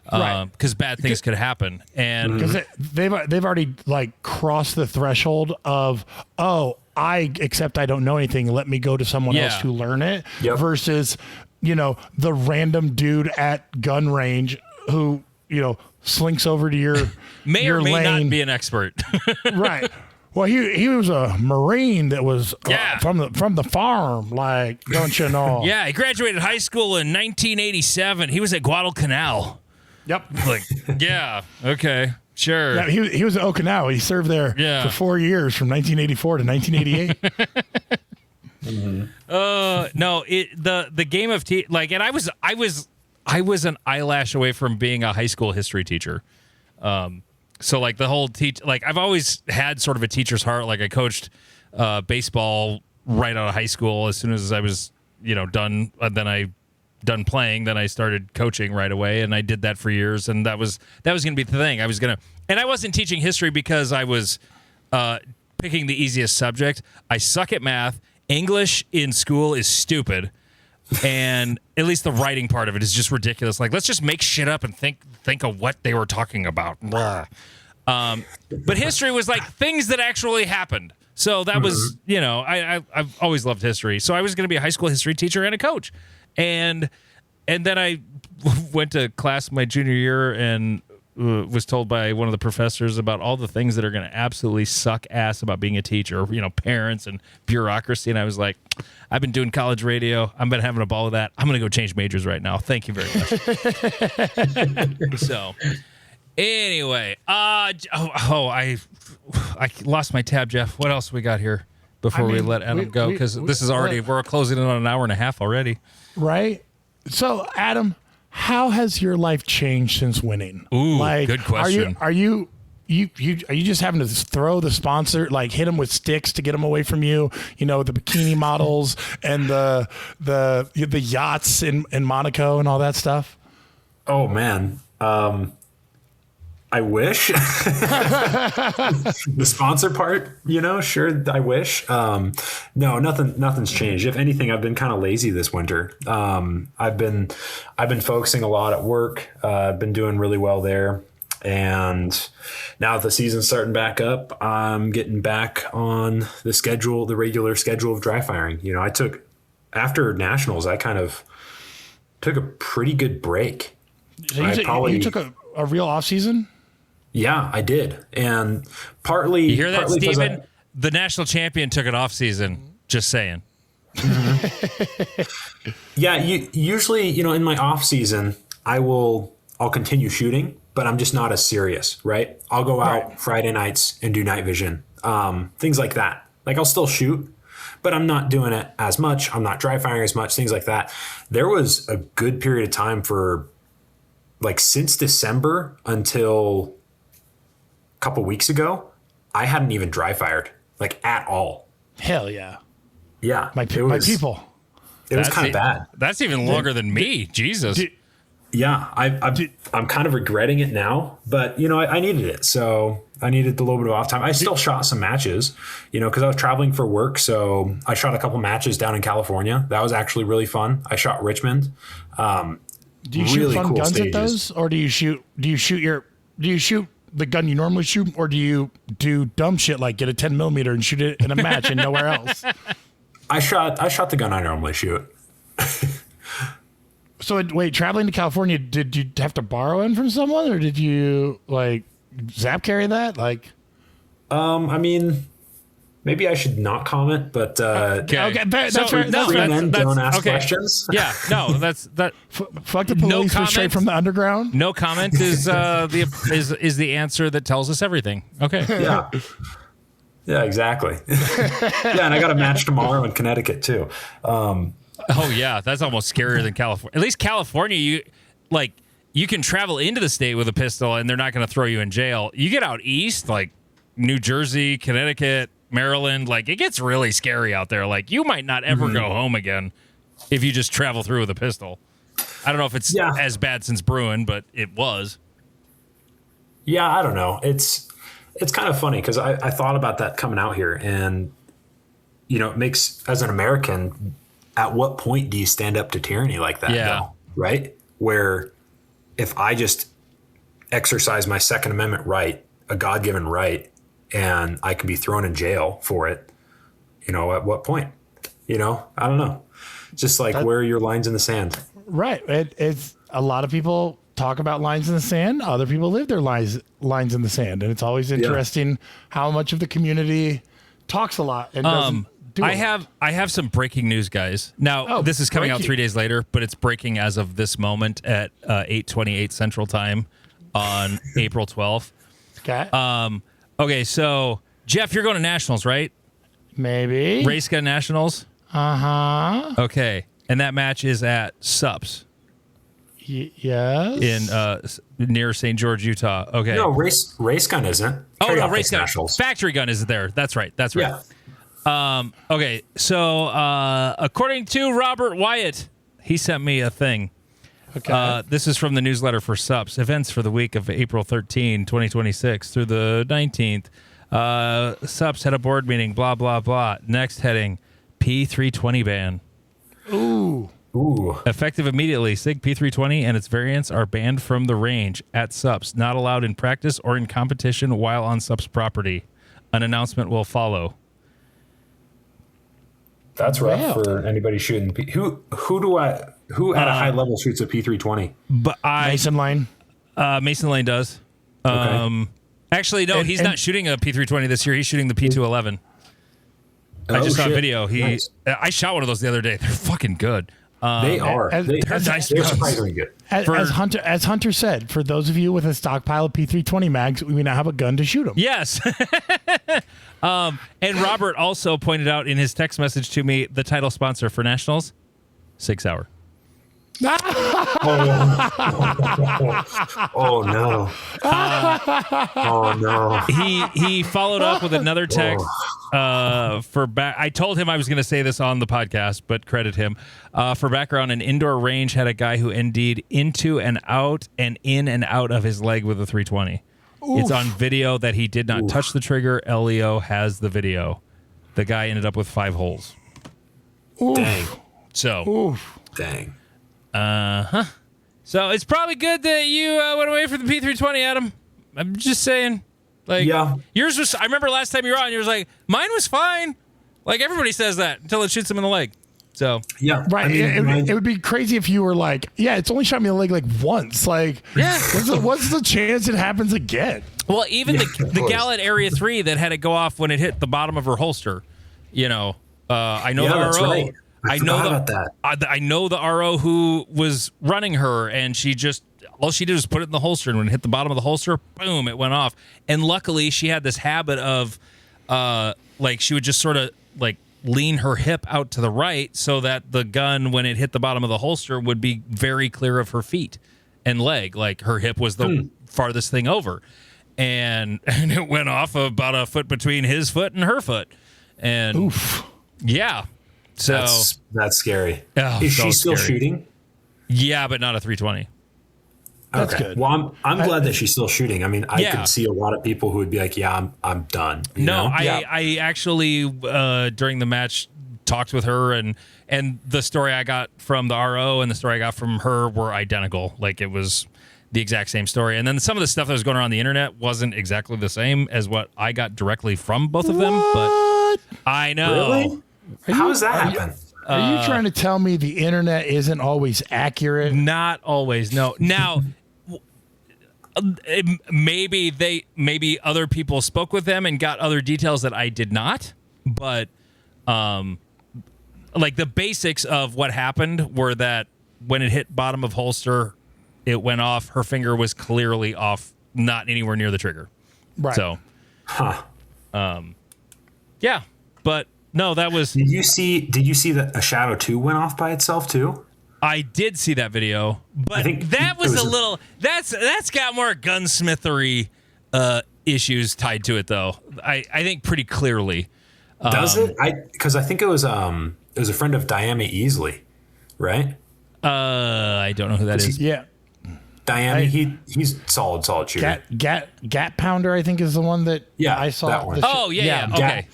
Because bad things could happen, and because they've already like crossed the threshold of I accept I don't know anything. Let me go to someone else to learn it. Yep. Versus the random dude at gun range who slinks over to your may your or may lane. not be an expert. Right. Well, he was a Marine that was Yeah. from the farm. Like, don't you know? Yeah, he graduated high school in 1987. He was at Guadalcanal. Yep. Like, yeah, okay, sure. Yeah, he was at Okinawa. He served there for 4 years, from 1984 to 1988. No, the game of and I was an eyelash away from being a high school history teacher. So like the whole I've always had sort of a teacher's heart. Like I coached baseball right out of high school. As soon as I was done, done playing, then I started coaching right away, and I did that for years. And that was going to be the thing. And I wasn't teaching history because I was picking the easiest subject. I suck at math. English in school is stupid, and at least the writing part of it is just ridiculous. Like, let's just make shit up and think of what they were talking about. But history was like things that actually happened. So that was, I've always loved history. So I was going to be a high school history teacher and a coach, and then I went to class my junior year and was told by one of the professors about all the things that are going to absolutely suck ass about being a teacher, parents and bureaucracy. And I was like, I've been doing college radio. I've been having a ball with that. I'm going to go change majors right now. Thank you very much. So anyway, I lost my tab, Jeff. What else we got here before we let Adam go? Because this is already, we're closing in on an hour and a half already. Right. So Adam, how has your life changed since winning? Ooh, good question. Are you just having to throw the sponsor, like hit them with sticks to get them away from you? The bikini models and the yachts in Monaco and all that stuff. Oh man, I wish. The sponsor part, sure, I wish. No, nothing's changed. If anything, I've been kind of lazy this winter. I've been focusing a lot at work. I've been doing really well there. And now that the season's starting back up, I'm getting back on the regular schedule of dry firing. After nationals, I kind of took a pretty good break. So you took a real off season? Yeah, I did. And partly... You hear that, Steven? The national champion took an off season. Just saying. Mm-hmm. Yeah, usually, in my off season, I'll continue shooting, but I'm just not as serious, right? I'll go out Friday nights and do night vision, things like that. Like, I'll still shoot, but I'm not doing it as much. I'm not dry firing as much, things like that. There was a good period of time for, since December until couple weeks ago, I hadn't even dry fired at all. Hell yeah. Yeah. My people. It was kind of bad. That's even longer than me. Jesus. Yeah. I'm kind of regretting it now, but I needed it. So I needed a little bit of off time. I still shot some matches, because I was traveling for work. So I shot a couple matches down in California. That was actually really fun. I shot Richmond. Do you shoot fun cool guns stages. at those, or do you shoot the gun you normally shoot, or do you do dumb shit like get a 10 millimeter and shoot it in a match and nowhere else? I shot the gun I normally shoot. So wait, traveling to California, did you have to borrow in from someone, or did you zap carry that? I mean, maybe I should not comment, but okay, that's fair. Don't ask okay. questions. Yeah, no, that's that. Fuck the police. No We're straight from the underground. No comment is the answer that tells us everything. Okay. Yeah. Yeah, exactly. Yeah, and I got a match tomorrow in Connecticut too. Oh yeah, that's almost scarier than California. At least California, you can travel into the state with a pistol and they're not going to throw you in jail. You get out east, like New Jersey, Connecticut, Maryland, it gets really scary out there. You might not ever go home again if you just travel through with a pistol. I don't know if it's as bad since Bruin, but it was. Yeah, I don't know. It's kind of funny because I thought about that coming out here, and it makes, as an American, at what point do you stand up to tyranny like that? Yeah. Though, right? Where if I just exercise my Second Amendment right, a God-given right, and I can be thrown in jail for it, at what point? I don't know. Just where are your lines in the sand? Right. It's a lot of people talk about lines in the sand. Other people live their lines in the sand, and it's always interesting how much of the community talks a lot and doesn't do I have some breaking news, guys. Now, this is coming out 3 days later, but it's breaking as of this moment at 8:28 Central Time on April 12th. Okay. Okay, so Jeff, you're going to Nationals, right? Maybe. Race gun Nationals? Uh-huh. Okay. And that match is at Sups Yes. in near St. George, Utah. Okay. No, race gun isn't. Oh, no, race gun. Nationals. Factory gun is there. That's right. Yeah. Okay, so according to Robert Wyatt, he sent me a thing. Okay. This is from the newsletter for SUPS. Events for the week of April 13, 2026 through the 19th. SUPS had a board meeting, blah, blah, blah. Next heading, P320 ban. Ooh. Effective immediately, SIG P320 and its variants are banned from the range at SUPS, not allowed in practice or in competition while on SUPS property. An announcement will follow. That's rough for anybody shooting. Who at a high level shoots a P320? But Mason Lane. Mason Lane does. Okay. Actually, no, he's not shooting a P320 this year. He's shooting the P211. I just saw a video. Nice. I shot one of those the other day. They're fucking good. They are. They're surprisingly good. As Hunter said, for those of you with a stockpile of P320 mags, we now have a gun to shoot them. Yes. And Robert also pointed out in his text message to me the title sponsor for Nationals, 6 Hour. Oh no! Oh no! He followed up with another text for back. I told him I was going to say this on the podcast, but credit him for background. An indoor range had a guy who ND'd into and out and in and out of his leg with a 320. Oof. It's on video that he did not touch the trigger. Leo has the video. The guy ended up with 5 holes. Oof. Dang. So. Dang. So it's probably good that you went away from the P320, Adam. I'm just saying. Like, yours was. I remember last time you were on, you was like, mine was fine. Like everybody says that until it shoots them in the leg. So right. I mean, it would be crazy if you were like, yeah, it's only shot me in the leg like once. Like, what's the chance it happens again? Well, even the gal at Area 3 that had it go off when it hit the bottom of her holster. You know, I know the RO. Right. I know the RO who was running her, and all she did was put it in the holster, and when it hit the bottom of the holster, boom, it went off. And luckily, she had this habit of, like, she would just sort of like lean her hip out to the right so that the gun, when it hit the bottom of the holster, would be very clear of her feet and leg. Like her hip was the farthest thing over, and it went off about a foot between his foot and her foot, and oof. Yeah. So that's scary. Oh, is she still shooting? Yeah, but not a 320. That's good. Well, I'm glad that she's still shooting. I mean, I could see a lot of people who would be like, "Yeah, I'm done." I actually during the match talked with her, and the story I got from the RO and the story I got from her were identical. Like it was the exact same story. And then some of the stuff that was going around the internet wasn't exactly the same as what I got directly from both of them. But I know. Really? How does that happen? Are you trying to tell me the internet isn't always accurate? Not always. No. Now, maybe other people spoke with them and got other details that I did not. But like the basics of what happened were that when it hit bottom of holster, it went off. Her finger was clearly off, not anywhere near the trigger. Right. So, yeah, but. No, that was. Did you see that a Shadow 2 went off by itself too? I did see that video, but that was a little. That's got more gunsmithery issues tied to it, though. I think pretty clearly. Does it? Because I think it was a friend of Diami Easley, right? I don't know who that is. Yeah. Diami, he's solid shooter. Gat Pounder, I think, is the one that I saw. That one. Oh yeah. Okay.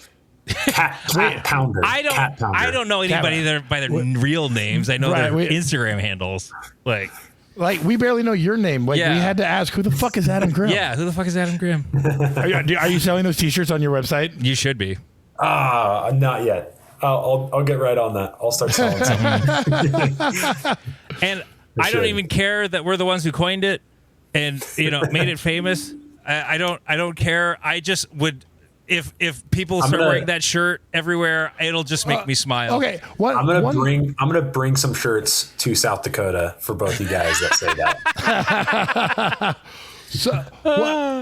Cat Pounder. I don't know anybody by their real names. I know their Instagram handles. Like we barely know your name. Like we had to ask, who the fuck is Adam Grimm? Yeah, who the fuck is Adam Grimm? Are you selling those T-shirts on your website? You should be. Not yet. I'll get right on that. I'll start selling some. And I don't even care that we're the ones who coined it and made it famous. I don't care. I just would. If people start wearing that shirt everywhere, it'll just make me smile. Okay, I'm gonna bring some shirts to South Dakota for both you guys that say that. So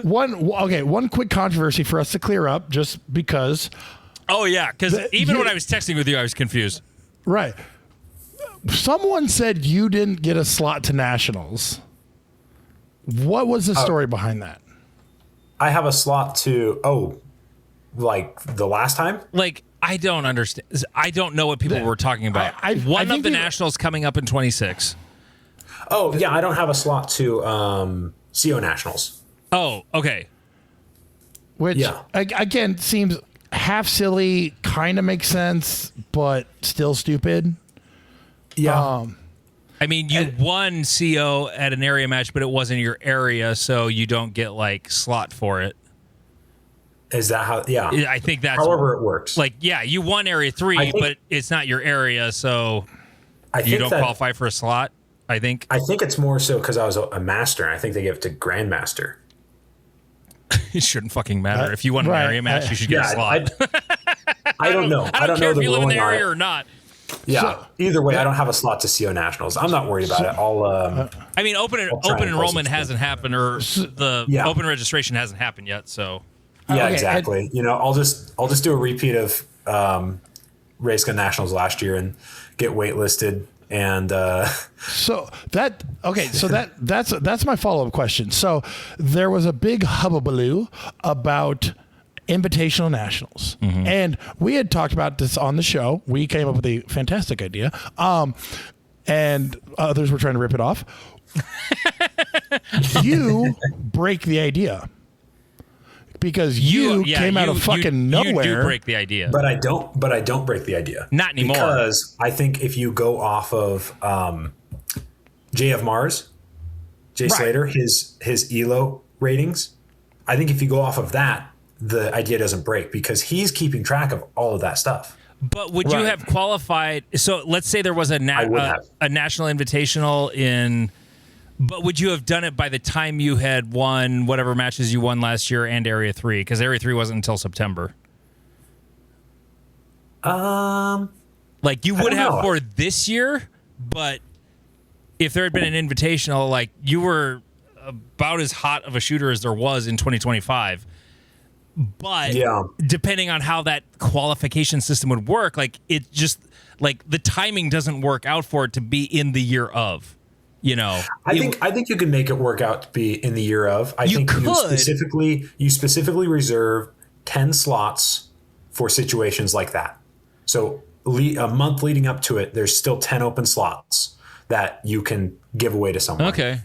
one quick controversy for us to clear up, just because. Oh yeah, because even when I was texting with you, I was confused. Right. Someone said you didn't get a slot to nationals. What was the story behind that? I have a slot to like the last time? Like, I don't understand. I don't know what people were talking about. One of the nationals coming up in 26. Oh, yeah, I don't have a slot to CO Nationals. Oh, okay. Which, again, seems half silly, kind of makes sense, but still stupid. Yeah. I mean, you won CO at an area match, but it wasn't your area, so you don't get, like, slot for it. Is that how? Yeah. I think that's however it works. Like, yeah, you won Area 3, but it's not your area, so you don't qualify for a slot, I think. I think it's more so because I was a master, and I think they give it to Grandmaster. It shouldn't fucking matter. If you won an area match, you should get a slot. I don't know. I don't care if you live in the area or not. Yeah. Either way, I don't have a slot to CO Nationals. I'm not worried about it. I mean, open enrollment hasn't happened, or the open registration hasn't happened yet, so. Yeah, okay, exactly. I'll just do a repeat of Race Gun Nationals last year and get waitlisted. And that's my follow-up question. So there was a big hubbubaloo about invitational nationals, and we had talked about this on the show. We came up with a fantastic idea, and others were trying to rip it off. You break the idea. Because you came out of fucking nowhere. You do break the idea. But I don't break the idea. Not anymore. Because I think if you go off of JF Mars, Jay Slater, his ELO ratings, I think if you go off of that, the idea doesn't break because he's keeping track of all of that stuff. But would you have qualified? So let's say there was a national invitational in. But would you have done it by the time you had won whatever matches you won last year and Area 3? Because Area 3 wasn't until September. Like, you would have for this year, but if there had been an invitational, like, you were about as hot of a shooter as there was in 2025. But depending on how that qualification system would work, like, it just, like, the timing doesn't work out for it to be in the year of. I think you can make it work out to be in the year of. I think you specifically reserve 10 slots for situations like that. So a month leading up to it, there's still 10 open slots that you can give away to someone. Okay.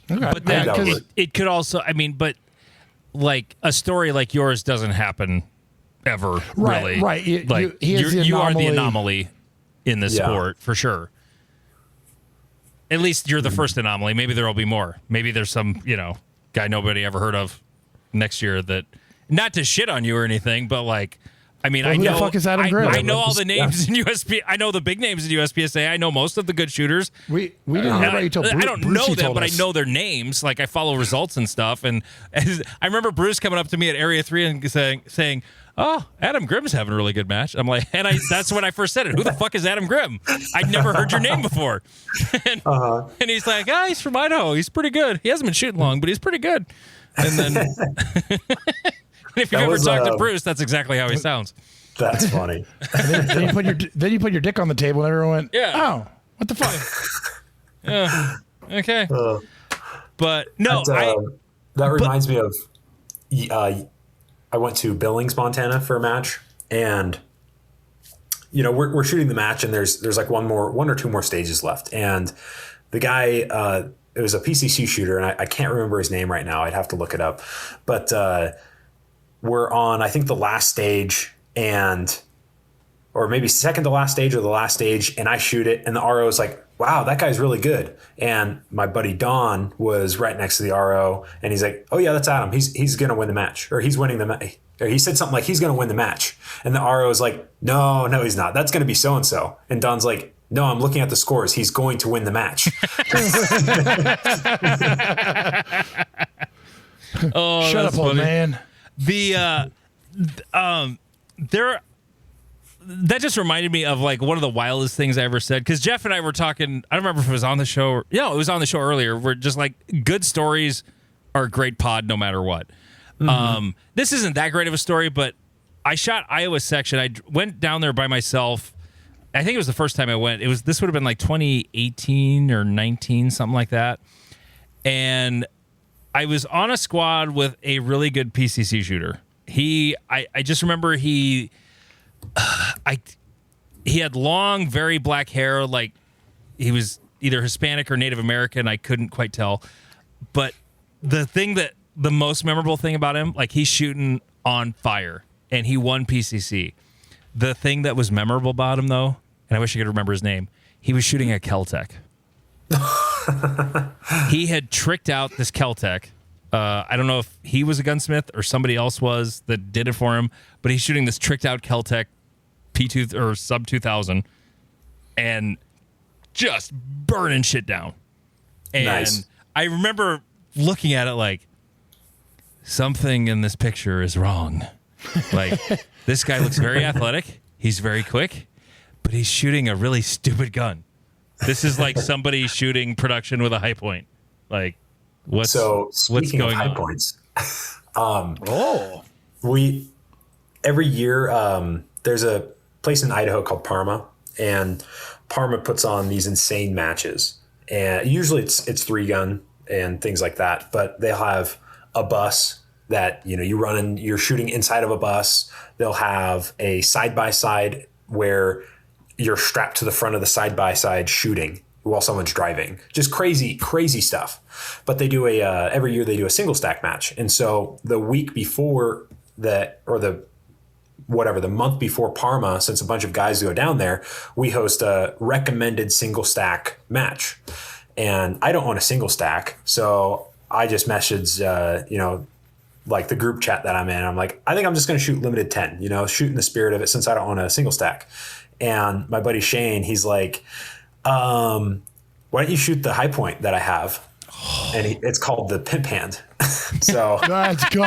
But then it could also, I mean, but like a story like yours doesn't happen ever, really. Right. You are the anomaly in this sport for sure. At least you're the first anomaly. Maybe there will be more. Maybe there's some, guy nobody ever heard of next year that, not to shit on you or anything, but like, I mean, who the fuck is Adam Grimm? I know all the names in USP. I know the big names in USPSA. I know most of the good shooters. We didn't hear about you till I don't know them, but I know their names. Like I follow results and stuff. And I remember Bruce coming up to me at Area 3 and saying, "Oh, Adam Grimm's having a really good match." I'm like, that's when I first said it. Who the fuck is Adam Grimm? I'd never heard your name before. And he's like, he's from Idaho. He's pretty good. He hasn't been shooting long, but he's pretty good. And then if you've ever talked to Bruce, that's exactly how he sounds. That's funny. then you put your dick on the table and everyone went, "Oh, what the fuck?" Yeah. Okay. But no, that reminds me of I went to Billings, Montana for a match, and we're shooting the match, and there's like one or two more stages left, and the guy it was a PCC shooter, and I can't remember his name right now. I'd have to look it up, but we're on I think the last stage, or maybe second to last stage or the last stage, and I shoot it, and the RO is like, "Wow, that guy's really good." And my buddy Don was right next to the RO, and he's like, "Oh yeah, that's Adam. He's gonna win the match, or he's winning the match." Or he said something like, "He's gonna win the match," and the RO is like, "No, he's not. That's gonna be so and so." And Don's like, No, I'm looking at the scores. He's going to win the match. Oh, Shut up, old man. That just reminded me of like one of the wildest things I ever said, because Jeff and I were talking. I don't remember if it was on the show. Or, it was on the show earlier. We're just like, good stories are a great pod no matter what. Mm-hmm. This isn't that great of a story, but I shot Iowa section. I went down there by myself. I think it was the first time I went. This would have been like 2018 or 19, something like that. And I was on a squad with a really good PCC shooter. I just remember he had long, very black hair, like he was either Hispanic or Native American. I couldn't quite tell. But the most memorable thing about him, like he's shooting on fire and he won PCC. The thing that was memorable about him, though, and I wish I could remember his name, he was shooting a Kel-Tec. He had tricked out this Kel-Tec. I don't know if he was a gunsmith or somebody else was that did it for him, but he's shooting this tricked out Kel-Tec P2 or sub 2000 and just burning shit down. And nice. I remember looking at it like, something in this picture is wrong. Like, this guy looks very athletic. He's very quick, but he's shooting a really stupid gun. This is like somebody shooting production with a high point. Like, what's going of high on? Points. We every year there's a place in Idaho called Parma, and Parma puts on these insane matches. And usually it's 3-gun and things like that, but they'll have a bus that, you're shooting inside of a bus. They'll have a side-by-side where you're strapped to the front of the side-by-side shooting while someone's driving. Just crazy, crazy stuff. But they do every year they do a single stack match. And so the week before the month before Parma, since a bunch of guys go down there, we host a recommended single stack match. And I don't own a single stack. So I just messaged, like the group chat that I'm in. I'm like, I think I'm just going to shoot limited 10, shoot in the spirit of it since I don't own a single stack. And my buddy Shane, he's like, why don't you shoot the high point that I have? And it's called the pimp hand. So let's go.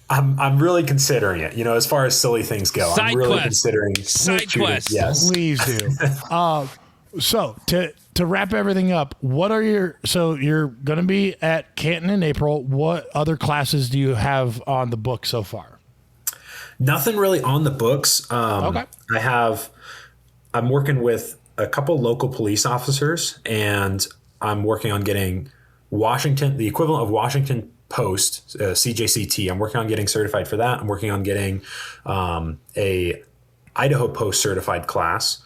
I'm really considering it, as far as silly things go. I'm really considering side quest. Yes. Please do. So to wrap everything up, you're going to be at Canton in April. What other classes do you have on the book so far? Nothing really on the books. Okay. I'm working with a couple local police officers, and I'm working on getting the equivalent of Washington Post, CJCT. I'm working on getting certified for that. I'm working on getting a Idaho Post certified class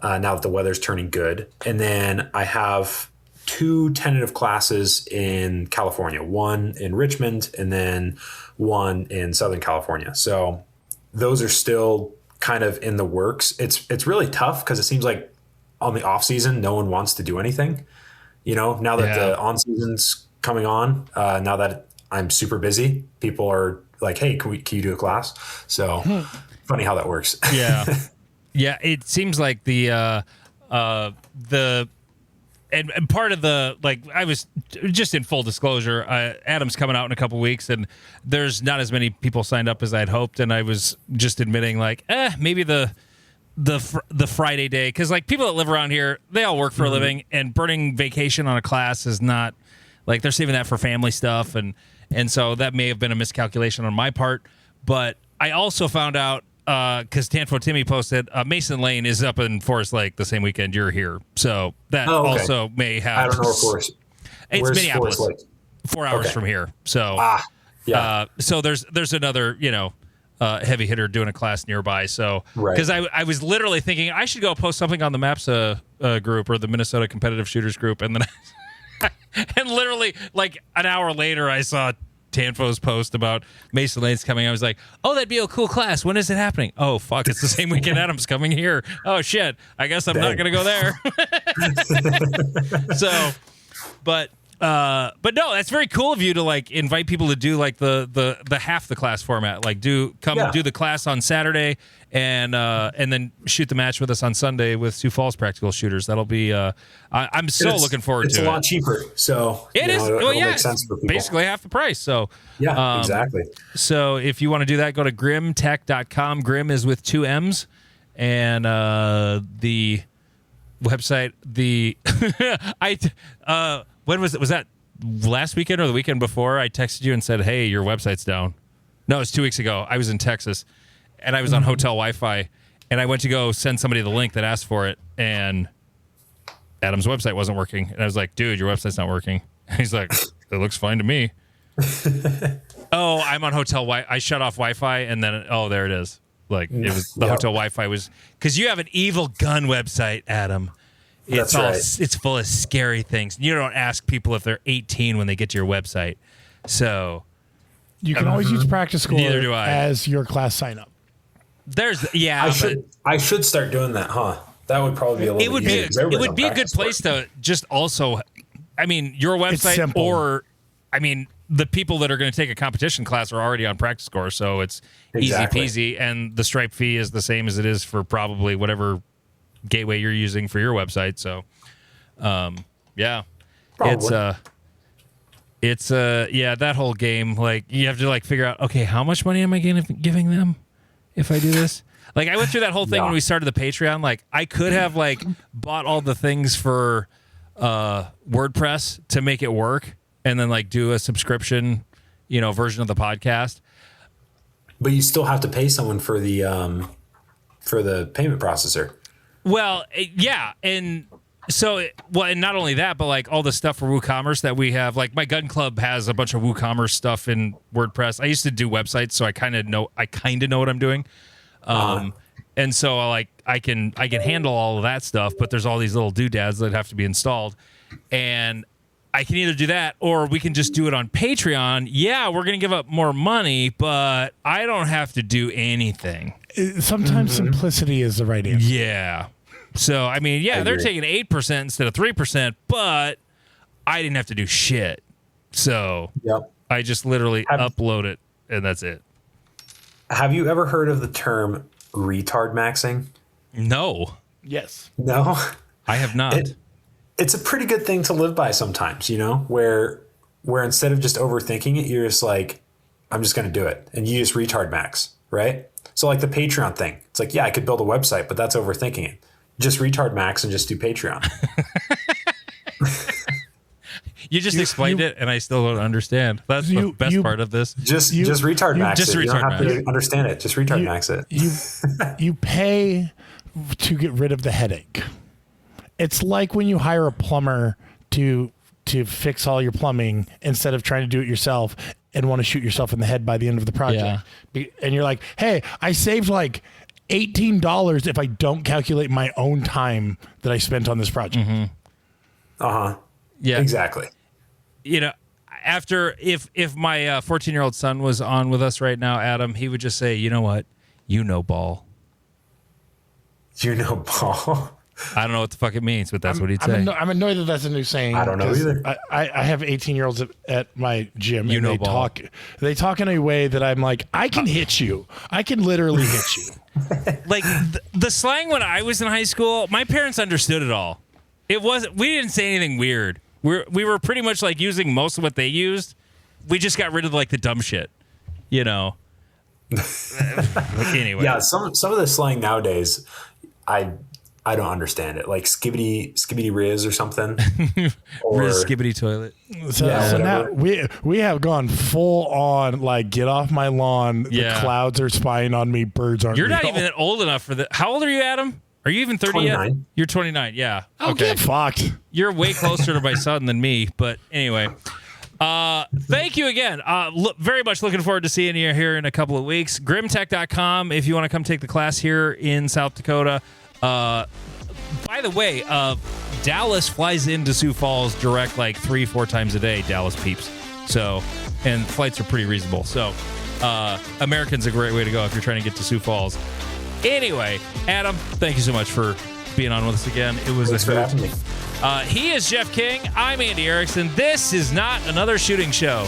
now that the weather's turning good. And then I have 2 tentative classes in California, one in Richmond and then one in Southern California. So those are still kind of in the works. It's really tough because it seems like on the off season, no one wants to do anything. Now that the on season's coming on, now that I'm super busy, people are like, hey, can you do a class? So funny how that works. Yeah. Yeah. It seems like and part of the, like, I was just in full disclosure, Adam's coming out in a couple weeks and there's not as many people signed up as I'd hoped. And I was just admitting like, maybe the Friday day. Cause like people that live around here, they all work for a living, and burning vacation on a class is not like, they're saving that for family stuff. And so that may have been a miscalculation on my part, but I also found out, because Tanfo Timmy posted, Mason Lane is up in Forest Lake the same weekend you're here. So that also may have... I don't know where Forest... It's Where's Minneapolis. Forest Lake? 4 hours from here. So so there's another, heavy hitter doing a class nearby. So because I was literally thinking I should go post something on the MAPSA group or the Minnesota Competitive Shooters group. And then and literally like an hour later, I saw Tanfo's post about Mason Lane's coming. I was like, oh, that'd be a cool class. When is it happening? Oh, fuck. It's the same weekend Adam's coming here. Oh, shit. I guess I'm not going to go there. So, but But no, that's very cool of you to like invite people to do like the half the class format. Like do the class on Saturday and then shoot the match with us on Sunday with Sioux Falls practical shooters. That'll be I'm so looking forward to it. It's a lot cheaper, so it is. It'll yeah, make sense for people. Basically half the price. So yeah, exactly. So if you want to do that, go to grimmtech.com. Grimm is with 2 M's, and the website when was it? Was that last weekend or the weekend before? I texted you and said, "Hey, your website's down." No, it was 2 weeks ago. I was in Texas, and I was on hotel Wi-Fi, and I went to go send somebody the link that asked for it, and Adam's website wasn't working. And I was like, "Dude, your website's not working." And he's like, "It looks fine to me." Oh, I'm on hotel Wi-Fi. I shut off Wi-Fi, and then there it is. Like it was the hotel Wi-Fi was because you have an evil gun website, Adam. It's It's full of scary things. You don't ask people if they're 18 when they get to your website. So you can always use practice score Neither do I. as your class sign up. I should start doing that, huh? That would probably be a little easier. It would be a good place to just also, I mean, your website or, I mean, the people that are going to take a competition class are already on practice score, so it's easy peasy, and the Stripe fee is the same as it is for probably whatever gateway you're using for your website. So, yeah, probably. It's that whole game. Like you have to like figure out, okay, how much money am I giving them if I do this? Like I went through that whole thing when we started the Patreon. Like I could have like bought all the things for WordPress to make it work, and then like do a subscription, version of the podcast. But you still have to pay someone for the payment processor. Well, yeah, and so and not only that, but like all the stuff for WooCommerce that we have. Like my gun club has a bunch of WooCommerce stuff in WordPress. I used to do websites, so I kind of know what I'm doing. And so like I can handle all of that stuff, but there's all these little doodads that have to be installed, and I can either do that or we can just do it on Patreon. Yeah, we're going to give up more money, but I don't have to do anything. Sometimes simplicity is the right answer. Yeah. So, I mean, they're taking 8% instead of 3%, but I didn't have to do shit. So I just literally upload it, and that's it. Have you ever heard of the term retard maxing? No. Yes. No? I have not. It's a pretty good thing to live by sometimes, where instead of just overthinking it, you're just like, I'm just going to do it. And you just retard max, right? So like the Patreon thing, it's like, I could build a website, but that's overthinking it. Just retard max and just do Patreon. You just explained it, and I still don't understand. That's the best part of this. Just retard max it. You don't have to understand it. Just retard max it. You pay to get rid of the headache. It's like when you hire a plumber to fix all your plumbing instead of trying to do it yourself and want to shoot yourself in the head by the end of the project. Yeah. And you're like, hey, I saved like $18 if I don't calculate my own time that I spent on this project. Mm-hmm. Uh-huh. Yeah. Exactly. After if my 14-year-old son was on with us right now, Adam, he would just say, you know what? Ball. Ball. I don't know what the fuck it means, but that's what he'd say. I'm annoyed that that's a new saying. I don't know either. I have 18-year-olds at my gym, and they talk in a way that I'm like, I can hit you. I can literally hit you. Like the slang when I was in high school, my parents understood it all. We didn't say anything weird. We were pretty much like using most of what they used. We just got rid of like the dumb shit, Anyway. Yeah, some of the slang nowadays, I don't understand it. Like skibbity riz or something. Or riz skibbity toilet. So now we have gone full on like get off my lawn. The clouds are spying on me. Birds aren't. You're not real. even old enough for that. How old are you, Adam? Are you even 30 29. yet? You're 29. Yeah. Oh, okay. Get fucked. You're way closer to my son than me. But anyway. Thank you again. Very much looking forward to seeing you here in a couple of weeks. Grimmtech.com if you want to come take the class here in South Dakota. By the way, Dallas flies into Sioux Falls direct like 3-4 times a day, Dallas peeps. So, and flights are pretty reasonable. So, American's a great way to go if you're trying to get to Sioux Falls. Anyway, Adam, thank you so much for being on with us again. It was Thanks for having me. He is Jeff King. I'm Andy Erickson. This is not another shooting show.